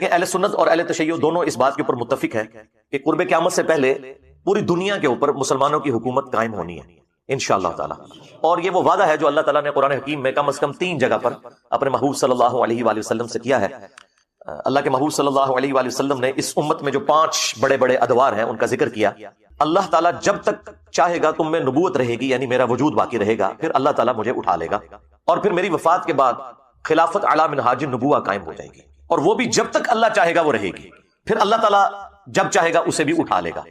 کہ اہل سنت اور اہل تشیع دونوں اس بات کے اوپر متفق ہے کہ قرب قیامت سے پہلے پوری دنیا کے اوپر مسلمانوں کی حکومت قائم ہونی ہے انشاءاللہ تعالی. اور یہ وہ وعدہ ہے جو اللہ تعالیٰ نے قرآن حکیم میں کم از کم 3 جگہ پر اپنے محبوب صلی اللہ علیہ وآلہ وسلم سے کیا ہے. اللہ کے محبوب صلی اللہ علیہ وآلہ وسلم نے اس امت میں جو 5 بڑے بڑے ادوار ہیں ان کا ذکر کیا. اللہ تعالیٰ جب تک چاہے گا تم میں نبوت رہے گی، یعنی میرا وجود باقی رہے گا، پھر اللہ تعالیٰ مجھے اٹھا لے گا اور پھر میری وفات کے بعد خلافت علی منہاج النبوہ قائم ہو جائے گی، اور وہ بھی جب تک اللہ چاہے گا وہ رہے گی. پھر اللہ تعالیٰ جب چاہے گا اسے بھی اٹھا لے گا.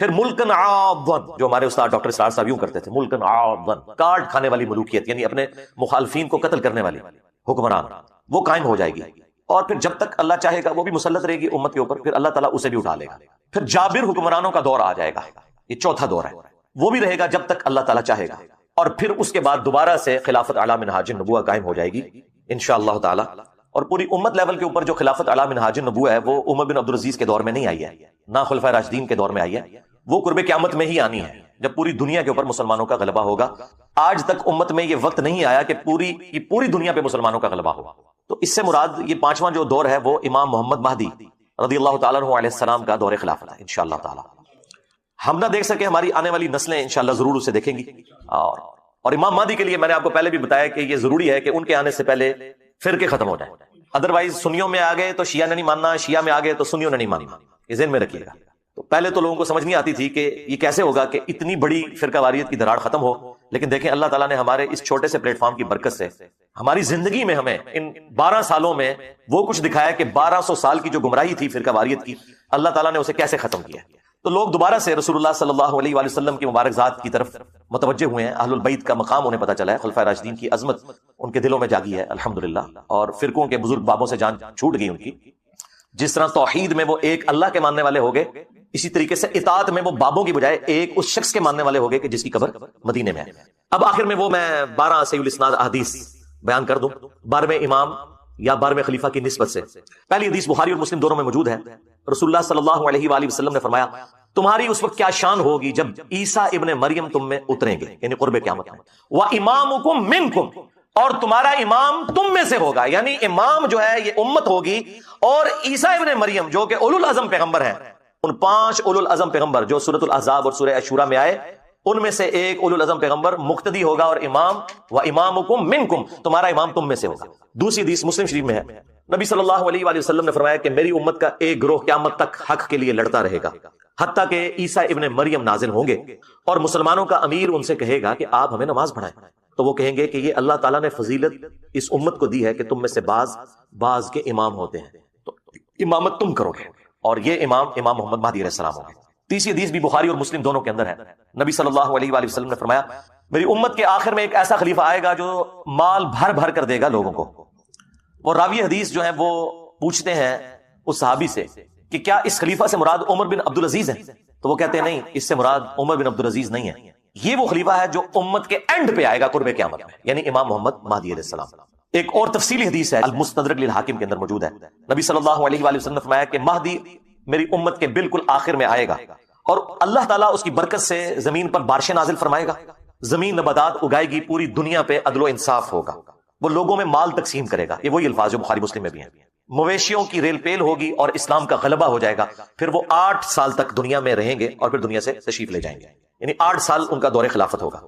پھر ملکن عاضن، جو ہمارے استاد ڈاکٹر اسرار صاحب یوں کرتے تھے، ملکن عاضن، کاٹ کھانے والی ملوکیت، یعنی اپنے مخالفین کو قتل کرنے والی حکمران، وہ قائم ہو جائے گی. اور پھر جب تک اللہ چاہے گا وہ بھی مسلط رہے گی امت کے اوپر، پھر اللہ تعالیٰ اسے بھی اٹھا لے گا. پھر جابر حکمرانوں کا دور آ جائے گا، یہ 4تھا دور ہے، وہ بھی رہے گا جب تک اللہ تعالیٰ چاہے گا. اور پھر اس کے بعد دوبارہ سے خلافت علی منہاج النبوہ قائم ہو جائے گی انشاءاللہ تعالی. اور پوری امت لیول کے اوپر جو خلافت علی منہاج النبوہ ہے وہ عمر بن عبدالعزیز کے دور میں نہیں آئی ہے، نہ خلفائے راشدین کے دور میں آئی ہے، وہ قرب قیامت میں ہی آنی ہے جب پوری دنیا کے اوپر مسلمانوں کا غلبہ ہوگا. آج تک امت میں یہ وقت نہیں آیا کہ پوری دنیا پہ مسلمانوں کا غلبہ ہوگا. تو اس سے مراد یہ 5واں جو دور ہے وہ امام محمد مہدی رضی اللہ تعالیٰ عنہ علیہ السلام کا دور خلافت ہے انشاءاللہ تعالی. ہم نہ دیکھ سکے، ہماری آنے والی نسلیں انشاءاللہ ضرور اسے دیکھیں گی. اور امام مہدی کے لیے میں نے آپ کو پہلے بھی بتایا کہ یہ ضروری ہے کہ ان کے آنے سے پہلے فرقے ختم ہو جائیں. ادروائز سنیوں میں آ گئے تو شیعہ نے نہیں ماننا، شیعہ میں آ گئے تو سنیوں نے نہیں ماننا، یہ ذہن میں رکھیے گا. تو پہلے تو لوگوں کو سمجھ نہیں آتی تھی کہ یہ کیسے ہوگا کہ اتنی بڑی فرقہ واریت کی دراڑ ختم ہو. لیکن دیکھیں اللہ تعالیٰ نے ہمارے اس چھوٹے سے پلیٹ فارم کی برکت سے ہماری زندگی میں ہمیں ان 12 سالوں میں وہ کچھ دکھایا کہ 1200 سال کی جو گمراہی تھی فرقہ واریت کی، اللہ تعالیٰ نے اسے کیسے ختم کیا. تو لوگ دوبارہ سے رسول اللہ صلی اللہ علیہ وآلہ وسلم کی مبارک ذات کی طرف متوجہ ہوئے ہیں. اہل البیت کا مقام انہیں پتہ چلا ہے، خلفائے راشدین کی عظمت ان کے دلوں میں جاگی ہے الحمدللہ. اور فرقوں کے بزرگ بابوں سے جان چھوٹ گئی ان کی. جس طرح توحید میں وہ ایک اللہ کے ماننے والے ہو گئے، اسی طریقے سے اطاعت میں وہ بابوں کی بجائے ایک اس شخص کے ماننے والے ہو گئے کہ جس کی قبر مدینے میں ہے. اب آخر میں وہ میں 12 صحیح الاسناد احادیث بیان کر دوں 12ویں امام یا 12ویں خلیفہ کی نسبت سے. پہلی حدیث بخاری اور مسلم دونوں میں موجود ہے. رسول اللہ صلی اللہ علیہ وآلہ وسلم نے فرمایا تمہاری اس وقت کیا شان ہوگی جب عیسیٰ ابن مریم تم میں اتریں گے، یعنی قرب قیامت میں. وَإِمَامُكُم مِّنكُم، اور تمہارا امام تم میں سے ہوگا، یعنی امام جو ہے یہ امت ہوگی. اور عیسیٰ ابن مریم جو کہ اولو العزم پیغمبر ہیں، ان 5 اولو العزم پیغمبر جو سورۃ الاحزاب اور سورہ عاشوراء میں آئے، ان میں سے ایک اولو العزم پیغمبر مقتدی ہوگا اور امام. وَإِمَامُكُم مِّنكُم، تمہارا امام تم میں سے ہوگا. دوسری حدیث مسلم شریف میں ہے، نبی صلی اللہ علیہ وآلہ وسلم نے فرمایا کہ میری امت کا ایک گروہ قیامت تک حق کے لیے لڑتا رہے گا حتیٰ کہ عیسیٰ ابن مریم نازل ہوں گے، اور مسلمانوں کا امیر ان سے کہے گا کہ آپ ہمیں نماز پڑھائیں. تو وہ کہیں گے کہ یہ اللہ تعالیٰ نے فضیلت اس امت کو دی ہے کہ تم میں سے بعض کے امام ہوتے ہیں، تو امامت تم کرو گے، اور یہ امام محمد مہدی علیہ السلام ہوں گے. تیسری حدیث بھی بخاری اور مسلم دونوں کے اندر ہے. نبی صلی اللہ علیہ وآلہ وسلم نے فرمایا میری امت کے آخر میں ایک ایسا خلیفہ آئے گا جو مال بھر بھر کر دے گا لوگوں کو. وہ راوی حدیث جو ہے وہ پوچھتے ہیں اس صحابی سے کہ کیا اس خلیفہ سے مراد عمر بن عبدالعزیز ہے؟ تو وہ کہتے ہیں نہیں، اس سے مراد عمر بن عبدالعزیز نہیں ہے، یہ وہ خلیفہ ہے جو امت کے اینڈ پہ آئے گا قرب قیامت میں، یعنی امام محمد مہدی علیہ السلام. ایک اور تفصیلی حدیث ہے المستدرک للحاکم کے اندر موجود ہے. نبی صلی اللہ علیہ وآلہ وسلم نے فرمایا کہ مہدی میری امت کے بالکل آخر میں آئے گا، اور اللہ تعالیٰ اس کی برکت سے زمین پر بارشیں نازل فرمائے گا، زمین نباتات اگائے گی، پوری دنیا پہ عدل و انصاف ہوگا، وہ لوگوں میں مال تقسیم کرے گا. یہ وہی الفاظ جو بخاری مسلم میں بھی ہیں. مویشیوں کی ریل پیل ہوگی اور اسلام کا غلبہ ہو جائے گا. پھر وہ 8 سال تک دنیا میں رہیں گے اور پھر دنیا سے تشریف لے جائیں گے، یعنی 8 سال ان کا دور خلافت ہوگا.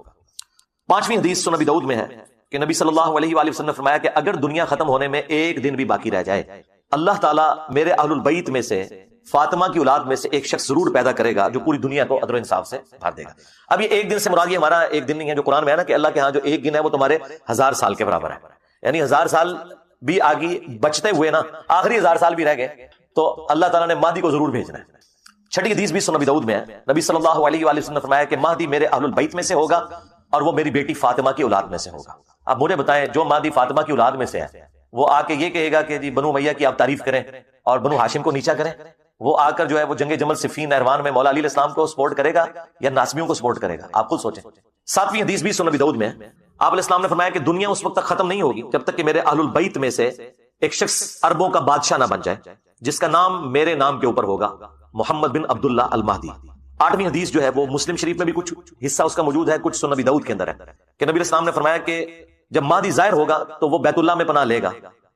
5ویں حدیث سنن ابی داؤد میں ہے کہ نبی صلی اللہ علیہ وآلہ وسلم نے فرمایا کہ اگر دنیا ختم ہونے میں ایک دن بھی باقی رہ جائے، اللہ تعالیٰ میرے اہل البیت میں سے فاطمہ کی اولاد میں سے ایک شخص ضرور پیدا کرے گا جو پوری دنیا کو عدل و انصاف سے بھر دے گا. اب یہ ایک دن سے مراد یہ ہمارا ایک دن نہیں ہے جو قرآن میں ہے نا کہ اللہ کے ہاں جو ایک دن ہے وہ تمہارے 1000 سال کے برابر ہے، یعنی 1000 سال بھی آگے بچتے ہوئے نا آخری 1000 سال بھی رہ گئے تو اللہ تعالیٰ نے مہدی کو ضرور بھیجنا ہے. 6ٹھی حدیث بھی سنن ابی داؤد میں ہے. نبی صلی اللہ علیہ وآلہ وسلم نے فرمایا کہ مہدی میرے اہل البیت میں سے ہوگا اور وہ میری بیٹی فاطمہ کی اولاد میں سے ہوگا. اب مجھے بتائیں جو مہدی فاطمہ کی اولاد میں سے ہے وہ آ کے یہ کہے گا کہ جی بنو امیہ کی آپ تعریف کریں اور بنو ہاشم کو نیچا کریں؟ وہ آ کر جو ہے وہ جنگ جمل صفین نہروان میں مولا علی علیہ السلام کو سپورٹ کرے گا یا ناسبیوں کو سپورٹ کرے گا؟ آپ خود سوچیں. 7ویں حدیث بھی سنن ابی داؤد میں ہے. آپ علیہ السلام نے فرمایا کہ دنیا اس وقت تک ختم نہیں ہوگی جب تک کہ میرے اہل البیت میں سے ایک شخص عربوں کا بادشاہ نہ بن جائے جس کا نام میرے نام کے اوپر ہوگا، محمد بن عبداللہ المہدی. 8ویں حدیث جو ہے وہ مسلم شریف میں بھی کچھ حصہ اس کا موجود ہے، کچھ سنن ابی داؤد کے اندر ہے کہ نبی علیہ السلام نے فرمایا کہ جب مہدی ظاہر ہوگا تو وہ بیت اللہ میں پناہ لے گا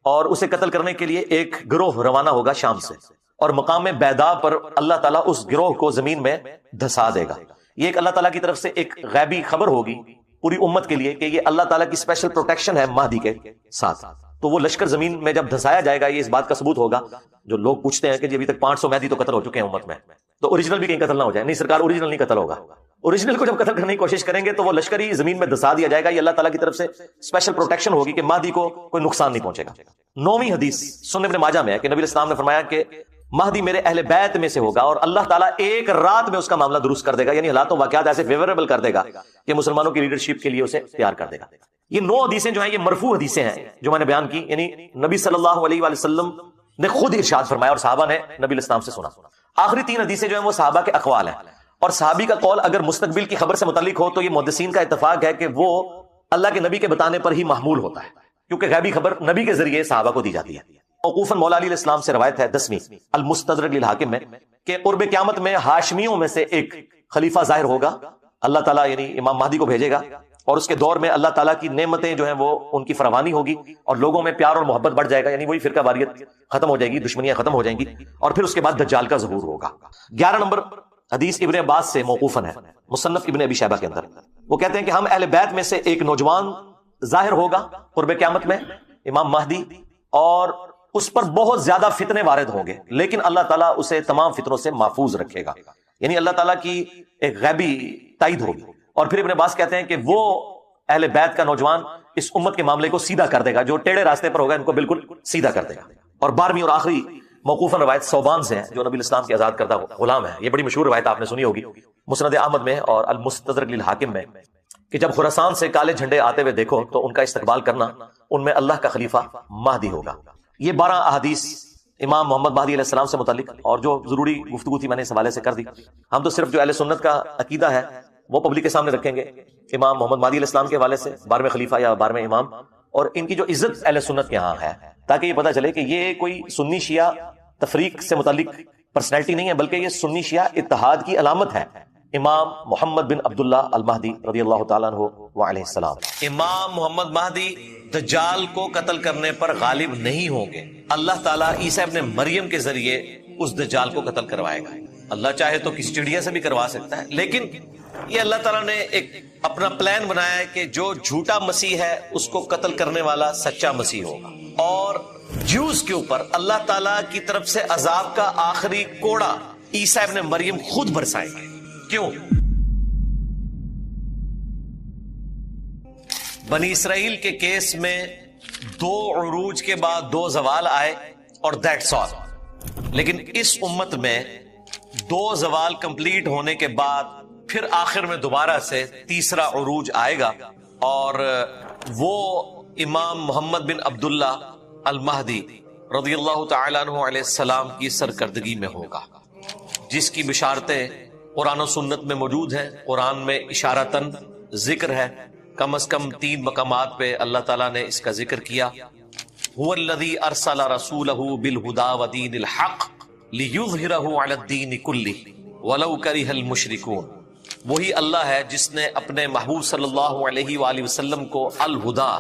اور اسے قتل کرنے کے لیے ایک گروہ روانہ ہوگا شام سے، اور مقام بیدا پر اللہ تعالیٰ اس گروہ کو زمین میں دھسا دے گا۔ یہ ایک اللہ تعالیٰ کی طرف سے ایک غیبی خبر ہوگی پوری امت کے لیے کہ یہ اللہ تعالیٰ کی اسپیشل پروٹیکشن ہے مہدی کے ساتھ۔ تو وہ لشکر زمین میں جب دھسایا جائے گا، یہ اس بات کا ثبوت ہوگا، جو لوگ پوچھتے ہیں کہ جی ابھی تک 500 مہدی تو قتل ہو چکے ہیں امت میں، تو اوریجنل بھی کہیں قتل نہ ہو جائے۔ نہیں سرکار، اوریجنل نہیں قتل ہوگا، اوریجنل کو جب قتل کرنے کی کوشش کریں گے تو وہ لشکر ہی زمین میں دھسا دیا جائے گا۔ یہ اللہ تعالیٰ کی طرف سے اسپیشل پروٹیکشن ہوگی کہ مہدی کو کوئی نقصان نہیں پہنچے گا۔ 9ویں حدیث سنن ابن ماجہ میں ہے کہ نبی اسلام نے فرمایا کہ مہدی میرے اہل بیت میں سے ہوگا، اور اللہ تعالیٰ ایک رات میں اس کا معاملہ درست کر دے گا، یعنی حالات و واقعات ایسے فیوریبل کر دے گا کہ مسلمانوں کی لیڈرشپ کے لیے اسے تیار کر دے گا۔ یہ 9 حدیثیں جو ہیں یہ مرفوع حدیثیں ہیں جو میں نے بیان کی، یعنی نبی صلی اللہ علیہ وآلہ وسلم نے خود ارشاد فرمایا اور صحابہ نے نبی الاسلام سے سنا۔ آخری 3 حدیثیں جو ہیں وہ صحابہ کے اقوال ہیں، اور صحابی کا قول اگر مستقبل کی خبر سے متعلق ہو تو یہ محدثین کا اتفاق ہے کہ وہ اللہ کے نبی کے بتانے پر ہی محمول ہوتا ہے، کیونکہ غیبی خبر نبی کے ذریعے صحابہ کو دی جاتی ہے۔ موقوفاً مولا علی علیہ السلام سے روایت ہے 10ویں المستدرک للحاکم میں کہ قرب قیامت میں ہاشمیوں میں سے ایک خلیفہ ظاہر ہوگا، اللہ تعالیٰ یعنی امام مہدی کو بھیجے گا، اور اس کے دور میں اللہ تعالیٰ کی نعمتیں جو ہیں وہ ان کی فراوانی ہوگی، اور لوگوں میں پیار اور محبت بڑھ جائے گا، یعنی وہی فرقہ واریت ختم ہو جائے گی، دشمنیاں ختم ہو جائیں گی، اور پھر اس کے بعد دجال کا ظہور ہوگا۔ 11 نمبر حدیث ابن عباس سے موقوفاً ہے، مصنف ابن ابی شیبہ کے اندر، وہ کہتے ہیں کہ ہم اہل بیت میں سے ایک نوجوان ظاہر ہوگا قرب قیامت میں، امام مہدی، اور اس پر بہت زیادہ فتنے وارد ہوں گے، لیکن اللہ تعالیٰ اسے تمام فتنوں سے محفوظ رکھے گا، یعنی اللہ تعالیٰ کی ایک غیبی تائید ہوگی۔ اور پھر ابن عباس کہتے ہیں کہ وہ اہل بیت کا نوجوان اس امت کے معاملے کو سیدھا کر دے گا، جو ٹیڑے راستے پر ہوگا ان کو بالکل سیدھا کر دے گا۔ اور 12ویں اور آخری موقوفاً روایت صوبان سے ہے، جو نبی الاسلام کے آزاد کردہ غلام ہے، یہ بڑی مشہور روایت آپ نے سنی ہوگی، مسند احمد میں اور المستدرک للحاکم میں، کہ جب خراسان سے کالے جھنڈے آتے ہوئے دیکھو تو ان کا استقبال کرنا، ان میں اللہ کا خلیفہ مہدی ہوگا۔ یہ 12 احادیث امام محمد مہدی علیہ السلام سے متعلق، اور جو ضروری گفتگو تھی میں نے اس حوالے سے کر دی۔ ہم تو صرف جو اہل سنت کا عقیدہ ہے وہ پبلک کے سامنے رکھیں گے، امام محمد مہدی علیہ السلام کے حوالے سے، 12ویں خلیفہ یا 12ویں امام، اور ان کی جو عزت اہل سنت کے ہاں ہے، تاکہ یہ پتہ چلے کہ یہ کوئی سنی شیعہ تفریق سے متعلق پرسنالٹی نہیں ہے، بلکہ یہ سنی شیعہ اتحاد کی علامت ہے۔ امام محمد بن عبداللہ المہدی رضی اللہ تعالیٰ عنہ وعلیہ السلام۔ امام محمد مہدی دجال کو قتل کرنے پر غالب نہیں ہوں گے، اللہ تعالیٰ عیسیٰ ابن مریم کے ذریعے اس دجال کو قتل کروائے گا۔ اللہ چاہے تو کسی چڑیا سے بھی کروا سکتا ہے، لیکن یہ اللہ تعالیٰ نے ایک اپنا پلان بنایا ہے کہ جو جھوٹا مسیح ہے اس کو قتل کرنے والا سچا مسیح ہوگا، اور جیوز کے اوپر اللہ تعالیٰ کی طرف سے عذاب کا آخری کوڑا عیسیٰ ابن مریم خود برسائیں گے۔ کیوں؟ بنی اسرائیل کے کیس میں 2 عروج کے بعد 2 زوال آئے اور دیٹس آل، لیکن اس امت میں 2 زوال کمپلیٹ ہونے کے بعد پھر آخر میں دوبارہ سے تیسرا عروج آئے گا، اور وہ امام محمد بن عبداللہ المہدی رضی اللہ تعالیٰ عنہ علیہ السلام کی سرکردگی میں ہوگا، جس کی بشارتیں قرآن و سنت میں موجود ہیں۔ قرآن میں اشارتاً ذکر ہے، کم از کم 3 مقامات پہ اللہ تعالیٰ نے اس کا ذکر کیا۔ هو الذی ارسل رسولہ بالہدی ودین الحق لیظہرہ علی الدین کلہ ولو کرہ المشرکون۔ وہی اللہ ہے جس نے اپنے محبوب صلی اللہ علیہ وآلہ وسلم کو الہدا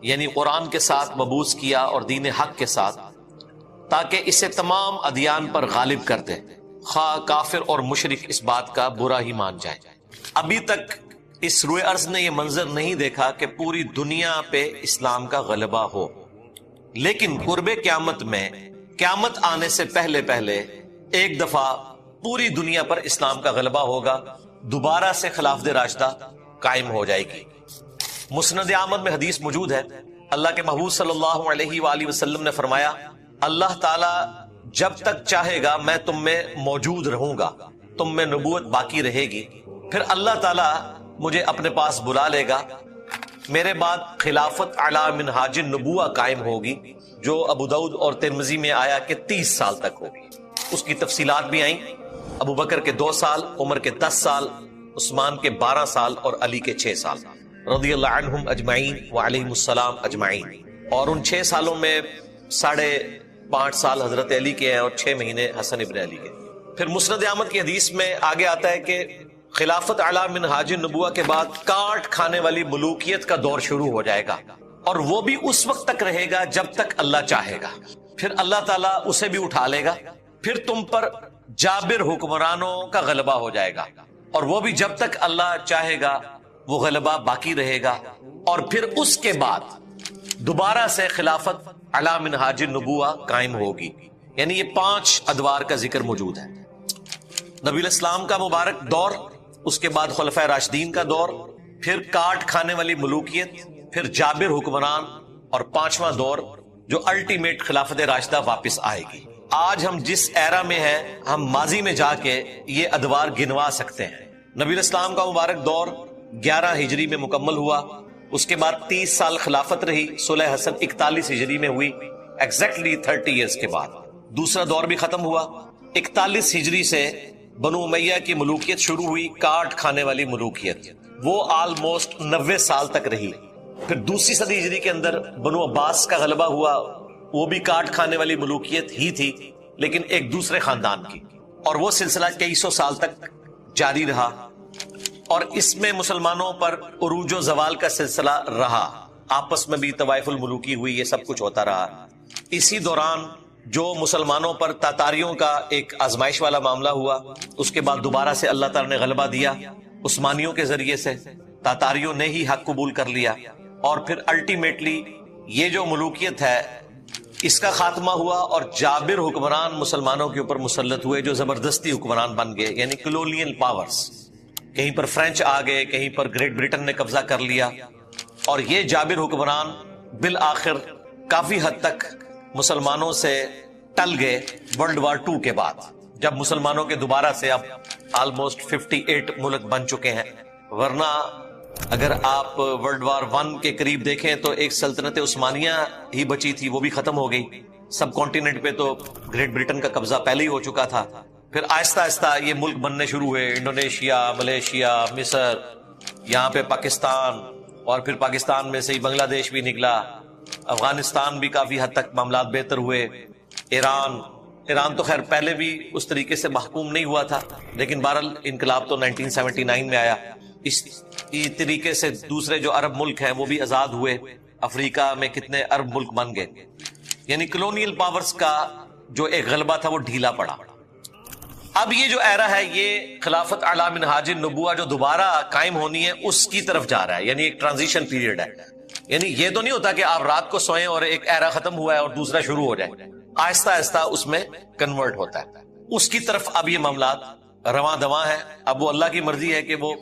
یعنی قرآن کے ساتھ مبعوث کیا اور دین حق کے ساتھ، تاکہ اسے تمام ادیان پر غالب کر دے، خواہ کافر اور مشرک اس بات کا برا ہی مان جائے۔ ابھی تک اس روئے ارض نے یہ منظر نہیں دیکھا کہ پوری دنیا پہ اسلام کا غلبہ ہو، لیکن قرب قیامت میں قیامت آنے سے پہلے پہلے ایک دفعہ پوری دنیا پر اسلام کا غلبہ ہوگا، دوبارہ سے خلافت راشدہ قائم ہو جائے گی۔ مسند احمد میں حدیث موجود ہے، اللہ کے محبوب صلی اللہ علیہ وآلہ وسلم نے فرمایا، اللہ تعالی جب تک چاہے گا میں تم میں موجود رہوں گا، تم میں نبوت باقی رہے گی، پھر اللہ تعالی مجھے اپنے پاس بلا لے گا، میرے بعد خلافت علی منہاج النبوہ قائم ہوگی، جو ابو داؤد اور ترمذی میں آیا کہ 30 سال تک ہوگی۔ اس کی تفصیلات بھی آئیں، ابو بکر کے 2 سال، عمر کے 10 سال، عثمان کے 12 سال اور علی کے 6 سال، رضی اللہ عنہم اجمعین وعلیہم السلام اجمعین۔ اور ان 6 سالوں میں 5.5 سال حضرت علی کے ہیں اور 6 مہینے حسن ابن علی کے۔ پھر مسند احمد کی حدیث میں آگے آتا ہے کہ خلافت اعلی منہاج النبوہ کے بعد کاٹ کھانے والی ملوکیت کا دور شروع ہو جائے گا، اور وہ بھی اس وقت تک رہے گا جب تک اللہ چاہے گا، پھر اللہ تعالیٰ اسے بھی اٹھا لے گا، پھر تم پر جابر حکمرانوں کا غلبہ ہو جائے گا، اور وہ بھی جب تک اللہ چاہے گا وہ غلبہ باقی رہے گا، اور پھر اس کے بعد دوبارہ سے خلافت علی منہاج النبوہ قائم ہوگی۔ یعنی یہ 5 ادوار کا ذکر موجود ہے، نبی الاسلام کا مبارک دور، اس کے بعد خلفائے راشدین کا دور، پھر کاٹ کھانے والی ملوکیت، پھر جابر حکمران، اور 5واں دور جو الٹیمیٹ خلافت راشدہ واپس آئے گی۔ آج ہم جس ایرا میں ہیں، ہم ماضی میں جا کے یہ ادوار گنوا سکتے ہیں۔ نبی الاسلام کا مبارک دور 11 ہجری میں مکمل ہوا، اس کے بعد 30 سال خلافت رہی، صلح حسن 41 ہجری میں ہوئی، ایگزیکٹلی 30 ایئرز کے بعد دوسرا دور بھی ختم ہوا۔ 41 ہجری سے بنو امیہ کی ملوکیت شروع ہوئی، کاٹ کھانے والی ملوکیت، وہ آلموسٹ 90 سال تک رہی۔ پھر دوسری صدی ہجری کے اندر بنو عباس کا غلبہ ہوا، وہ بھی کاٹ کھانے والی ملوکیت ہی تھی لیکن ایک دوسرے خاندان کی، اور وہ سلسلہ کئی سو سال تک جاری رہا، اور اس میں مسلمانوں پر عروج و زوال کا سلسلہ رہا، آپس میں بھی طوائف الملوکی ہوئی، یہ سب کچھ ہوتا رہا۔ اسی دوران جو مسلمانوں پر تاتاریوں کا ایک آزمائش والا معاملہ ہوا، اس کے بعد دوبارہ سے اللہ تعالیٰ نے غلبہ دیا عثمانیوں کے ذریعے سے، تاتاریوں نے ہی حق قبول کر لیا، اور پھر الٹیمیٹلی یہ جو ملوکیت ہے اس کا خاتمہ ہوا، اور جابر حکمران مسلمانوں کے اوپر مسلط ہوئے جو زبردستی حکمران بن گئے، یعنی کلونیل پاورز، کہیں پر فرینچ آ گئے، کہیں پر گریٹ برٹن نے قبضہ کر لیا، اور یہ جابر حکمران بالآخر کافی حد تک مسلمانوں سے ٹل گئے ورلڈ وار 2 کے بعد، جب مسلمانوں کے دوبارہ سے اب آلموسٹ 58 ملک بن چکے ہیں۔ ورنہ اگر آپ ورلڈ وار 1 کے قریب دیکھیں تو ایک سلطنت عثمانیہ ہی بچی تھی، وہ بھی ختم ہو گئی۔ سب کانٹیننٹ پہ تو گریٹ برٹن کا قبضہ پہلے ہی ہو چکا تھا، پھر آہستہ آہستہ یہ ملک بننے شروع ہوئے، انڈونیشیا، ملیشیا، مصر، یہاں پہ پاکستان، اور پھر پاکستان میں سے ہی بنگلہ دیش بھی نکلا، افغانستان بھی کافی حد تک معاملات بہتر ہوئے، ایران تو خیر پہلے بھی اس طریقے سے محکوم نہیں ہوا تھا، لیکن بہرحال انقلاب تو 1979 میں آیا۔ اس طریقے سے دوسرے جو عرب ملک ہیں وہ بھی آزاد ہوئے، افریقہ میں کتنے عرب ملک بن گئے، یعنی کلونیل پاورز کا جو ایک غلبہ تھا وہ ڈھیلا پڑا۔ اب یہ جو ایرا ہے یہ خلافت علی منہاج النبوہ جو دوبارہ قائم ہونی ہے اس کی طرف جا رہا ہے، یعنی ایک ٹرانزیشن پیریڈ ہے۔ یعنی یہ تو نہیں ہوتا کہ آپ رات کو سوئیں اور ایک ایرا ختم ہوا ہے اور دوسرا شروع ہو جائے، آہستہ آہستہ اس میں کنورٹ ہوتا ہے، اس کی طرف اب یہ معاملات رواں دواں ہیں۔ اب وہ اللہ کی مرضی ہے کہ وہ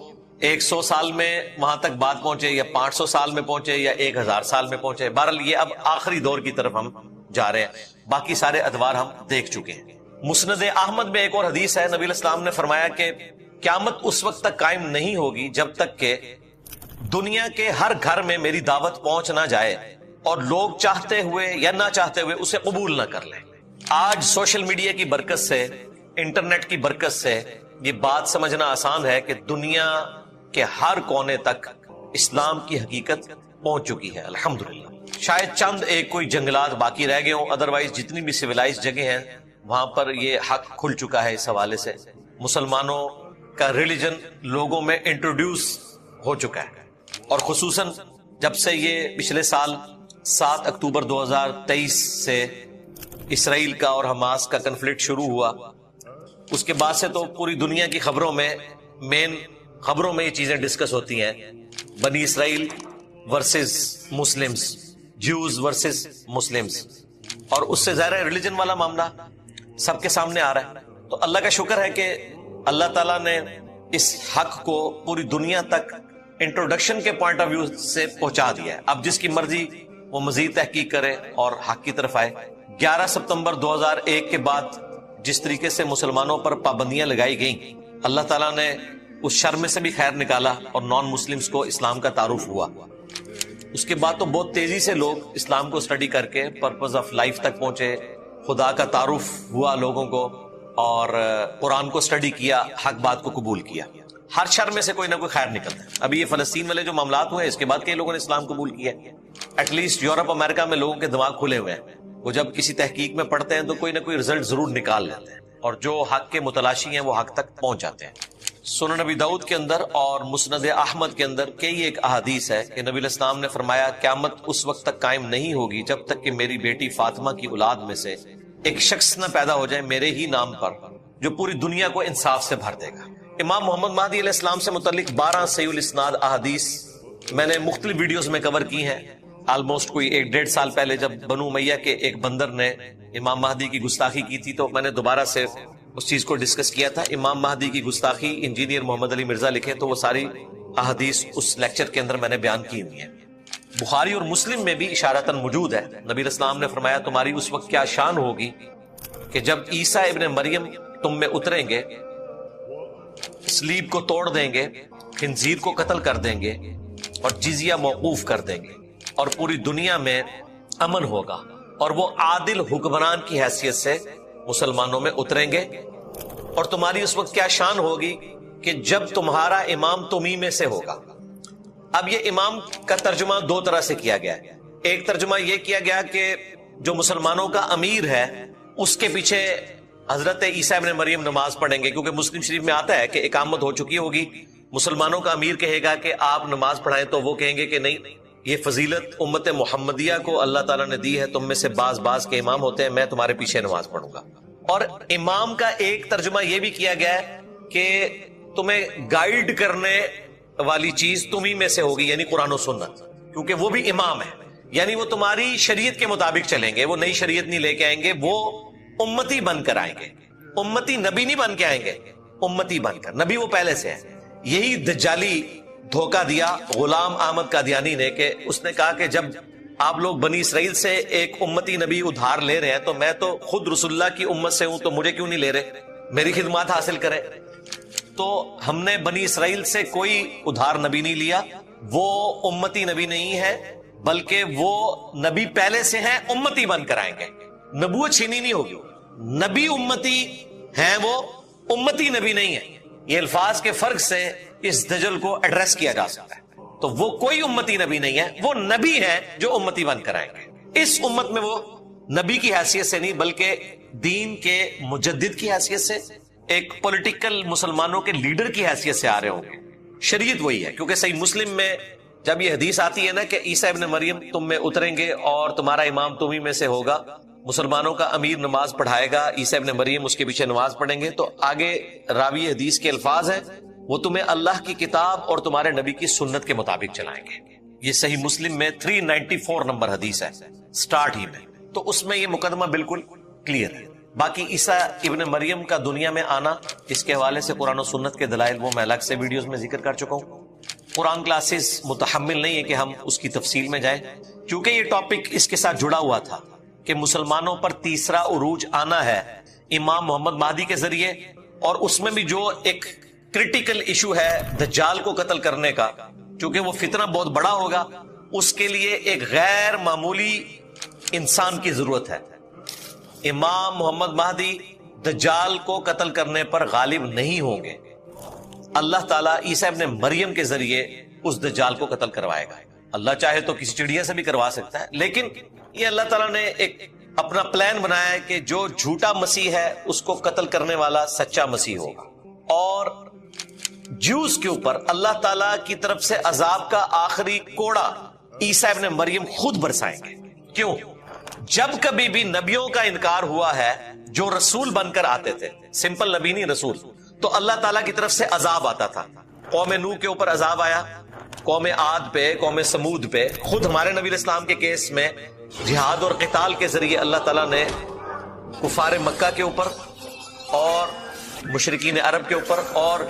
100 سال میں وہاں تک بات پہنچے، یا 500 سال میں پہنچے، یا 1000 سال میں پہنچے۔ بہرحال یہ اب آخری دور کی طرف ہم جا رہے ہیں، باقی سارے ادوار ہم دیکھ چکے ہیں۔ مسند احمد میں ایک اور حدیث ہے، نبی الاسلام نے فرمایا کہ قیامت اس وقت تک قائم نہیں ہوگی جب تک کہ دنیا کے ہر گھر میں میری دعوت پہنچ نہ جائے اور لوگ چاہتے ہوئے یا نہ چاہتے ہوئے اسے قبول نہ کر لیں۔ آج سوشل میڈیا کی برکت سے، انٹرنیٹ کی برکت سے یہ بات سمجھنا آسان ہے کہ دنیا کے ہر کونے تک اسلام کی حقیقت پہنچ چکی ہے الحمدللہ۔ شاید چند ایک کوئی جنگلات باقی رہ گئے ہوں، ادروائز جتنی بھی سویلائز جگہ ہیں وہاں پر یہ حق کھل چکا ہے۔ اس حوالے سے مسلمانوں کا ریلیجن لوگوں میں انٹروڈیوس ہو چکا ہے، اور خصوصاً جب سے یہ پچھلے سال 7 اکتوبر 2023 سے اسرائیل کا اور حماس کا کنفلکٹ شروع ہوا، اس کے بعد سے تو پوری دنیا کی خبروں میں مین خبروں میں یہ چیزیں ڈسکس ہوتی ہیں، بنی اسرائیل versus Muslims, Jews versus Muslims, اور اس سے ظاہر ریلیجن والا معاملہ سب کے سامنے آ رہا ہے۔ تو اللہ کا شکر ہے کہ اللہ تعالیٰ نے اس حق کو پوری دنیا تک انٹروڈکشن کے پوائنٹ آف ویو سے پہنچا دیا ہے۔ اب جس کی مرضی وہ مزید تحقیق کرے اور حق کی طرف آئے۔ 11 ستمبر 2001 کے بعد جس طریقے سے مسلمانوں پر پابندیاں لگائی گئیں، اللہ تعالیٰ نے اس شر میں سے بھی خیر نکالا اور نان مسلمز کو اسلام کا تعارف ہوا۔ اس کے بعد تو بہت تیزی سے لوگ اسلام کو اسٹڈی کر کے پرپز آف لائف تک پہنچے، خدا کا تعارف ہوا لوگوں کو، اور قرآن کو اسٹڈی کیا، حق بات کو قبول کیا۔ ہر شر میں سے کوئی نہ کوئی خیر نکلتا ہے۔ ابھی یہ فلسطین والے جو معاملات ہوئے اس کے بعد کئی لوگوں نے اسلام قبول کیا ہے۔ ایٹ لیسٹ یورپ امریکہ میں لوگوں کے دماغ کھلے ہوئے ہیں، وہ جب کسی تحقیق میں پڑھتے ہیں تو کوئی نہ کوئی رزلٹ ضرور نکال لیتے ہیں، اور جو حق کے متلاشی ہیں وہ حق تک پہنچ جاتے ہیں۔ سنن نبی داؤد کے اندر اور مسند احمد کے اندر کئی ایک احادیث ہے کہ نبی علیہ السلام نے فرمایا قیامت اس وقت تک قائم نہیں ہوگی جب تک کہ میری بیٹی فاطمہ کی اولاد میں سے ایک شخص نہ پیدا ہو جائے میرے ہی نام پر جو پوری دنیا کو انصاف سے بھر دے گا۔ امام محمد مہدی علیہ السلام سے متعلق 12 صحیح الاسناد احادیث میں نے مختلف ویڈیوز میں کور کی ہیں۔ آلموسٹ کوئی 1-1.5 سال پہلے جب بنو امیہ کے ایک بندر نے امام مہدی کی گستاخی کی تھی تو میں نے دوبارہ سے اس چیز کو ڈسکس کیا تھا۔ امام مہدی کی گستاخی انجینئر محمد علی مرزا لکھے تو وہ ساری احادیث اس لیکچر کے اندر میں نے بیان کی ہوئی ہیں۔ بخاری اور مسلم میں بھی اشارتاً موجود ہے۔ نبی علیہ السلام نے فرمایا تمہاری اس وقت کیا شان ہوگی کہ جب عیسیٰ ابن مریم تم میں اتریں گے، سلیب کو توڑ دیں گے، خنزیر کو قتل کر دیں گے اور جزیہ موقوف کر دیں گے اور پوری دنیا میں امن ہوگا، اور وہ عادل حکمران کی حیثیت سے مسلمانوں میں اتریں گے۔ اور تمہاری اس وقت کیا شان ہوگی کہ جب تمہارا امام تمہیں میں سے ہوگا۔ اب یہ امام کا ترجمہ 2 طرح سے کیا گیا ہے۔ ایک ترجمہ یہ کیا گیا کہ جو مسلمانوں کا امیر ہے اس کے پیچھے حضرت عیسیٰ ابن مریم نماز پڑھیں گے، کیونکہ مسلم شریف میں آتا ہے کہ اقامت ہو چکی ہوگی، مسلمانوں کا امیر کہے گا کہ آپ نماز پڑھائیں تو وہ کہیں گے کہ نہیں، یہ فضیلت امت محمدیہ کو اللہ تعالیٰ نے دی ہے، تم میں سے بعض کے امام ہوتے ہیں، میں تمہارے پیچھے نماز پڑھوں گا۔ اور امام کا ایک ترجمہ یہ بھی کیا گیا ہے کہ تمہیں گائیڈ کرنے والی چیز تمہیں میں سے ہوگی، یعنی قرآن و سنت، کیونکہ وہ بھی امام ہے، یعنی وہ تمہاری شریعت کے مطابق چلیں گے، وہ نئی شریعت نہیں لے کے آئیں گے، وہ امتی بن کر آئیں گے، امتی نبی نہیں بن کے آئیں گے، امتی بن کر، نبی وہ پہلے سے ہے۔ یہی دجالی دھوکہ دیا غلام احمد قادیانی نے کہ اس نے کہا کہ جب آپ لوگ بنی اسرائیل سے ایک امتی نبی ادھار لے رہے ہیں تو میں تو خود رسول اللہ کی امت سے ہوں، تو مجھے کیوں نہیں لے رہے، میری خدمات حاصل کرے۔ تو ہم نے بنی اسرائیل سے کوئی ادھار نبی نہیں لیا، وہ امتی نبی نہیں ہے بلکہ وہ نبی پہلے سے ہیں، امتی بن کر آئیں گے، نبوت چھینی نہیں ہوگی، نبی امتی ہیں، وہ امتی نبی نہیں ہے۔ یہ الفاظ کے فرق سے اس دجل کو ایڈریس کیا جا سکتا ہے۔ تو وہ کوئی امتی نبی نہیں ہے، وہ نبی ہے جو امتی بن کر آئیں گے۔ اس امت میں وہ نبی کی حیثیت سے نہیں بلکہ دین کے مجدد کی حیثیت سے، ایک پولیٹیکل مسلمانوں کے لیڈر کی حیثیت سے آ رہے ہوں گے۔ شریعت وہی ہے، کیونکہ صحیح مسلم میں جب یہ حدیث آتی ہے نا کہ عیسیٰ ابن مریم تم میں اتریں گے اور تمہارا امام تمہیں میں سے ہوگا، مسلمانوں کا امیر نماز پڑھائے گا، عیسیٰ ابن مریم اس کے پیچھے نماز پڑھیں گے، تو آگے راوی حدیث کے الفاظ ہیں وہ تمہیں اللہ کی کتاب اور تمہارے نبی کی سنت کے مطابق چلائیں گے۔ یہ صحیح مسلم میں 394 نمبر حدیث ہے سٹارٹ ہی میں، تو اس میں یہ مقدمہ بالکل کلیئر ہے۔ باقی عیسیٰ ابن مریم کا دنیا میں آنا، اس کے حوالے سے قرآن و سنت کے دلائل وہ میں الگ سے ویڈیوز میں ذکر کر چکا ہوں۔ قرآن کلاسز متحمل نہیں ہے کہ ہم اس کی تفصیل میں جائیں، کیونکہ یہ ٹاپک اس کے ساتھ جڑا ہوا تھا کہ مسلمانوں پر تیسرا عروج آنا ہے امام محمد مہدی کے ذریعے، اور اس میں بھی جو ایک کرٹیکل ایشو ہے دجال کو قتل کرنے کا، کیونکہ وہ فتنہ بہت بڑا ہوگا، اس کے لیے ایک غیر معمولی انسان کی ضرورت ہے۔ امام محمد مہدی دجال کو قتل کرنے پر غالب نہیں ہوں گے، اللہ تعالیٰ عیسیٰ ابن مریم کے ذریعے اس دجال کو قتل کروائے گا۔ اللہ چاہے تو کسی چڑیا سے بھی کروا سکتا ہے، لیکن یہ اللہ تعالیٰ نے ایک اپنا پلان بنایا ہے کہ جو جھوٹا مسیح ہے اس کو قتل کرنے والا سچا مسیح ہوگا، اور جوز کے اوپر اللہ تعالیٰ کی طرف سے عذاب کا آخری کوڑا عیسیٰ ابن مریم خود برسائیں گے۔ کیوں؟ جب کبھی بھی نبیوں کا انکار ہوا ہے جو رسول بن کر آتے تھے، سمپل نبی نہیں رسول، تو اللہ تعالیٰ کی طرف سے عذاب آتا تھا۔ قوم نوح کے اوپر عذاب آیا، قوم عاد پہ، قوم سمود پہ، خود ہمارے نبی علیہ السلام کے کیس میں جہاد اور قتال کے ذریعے اللہ تعالیٰ نے کفار مکہ کے اوپر اور مشرکین عرب کے اوپر اور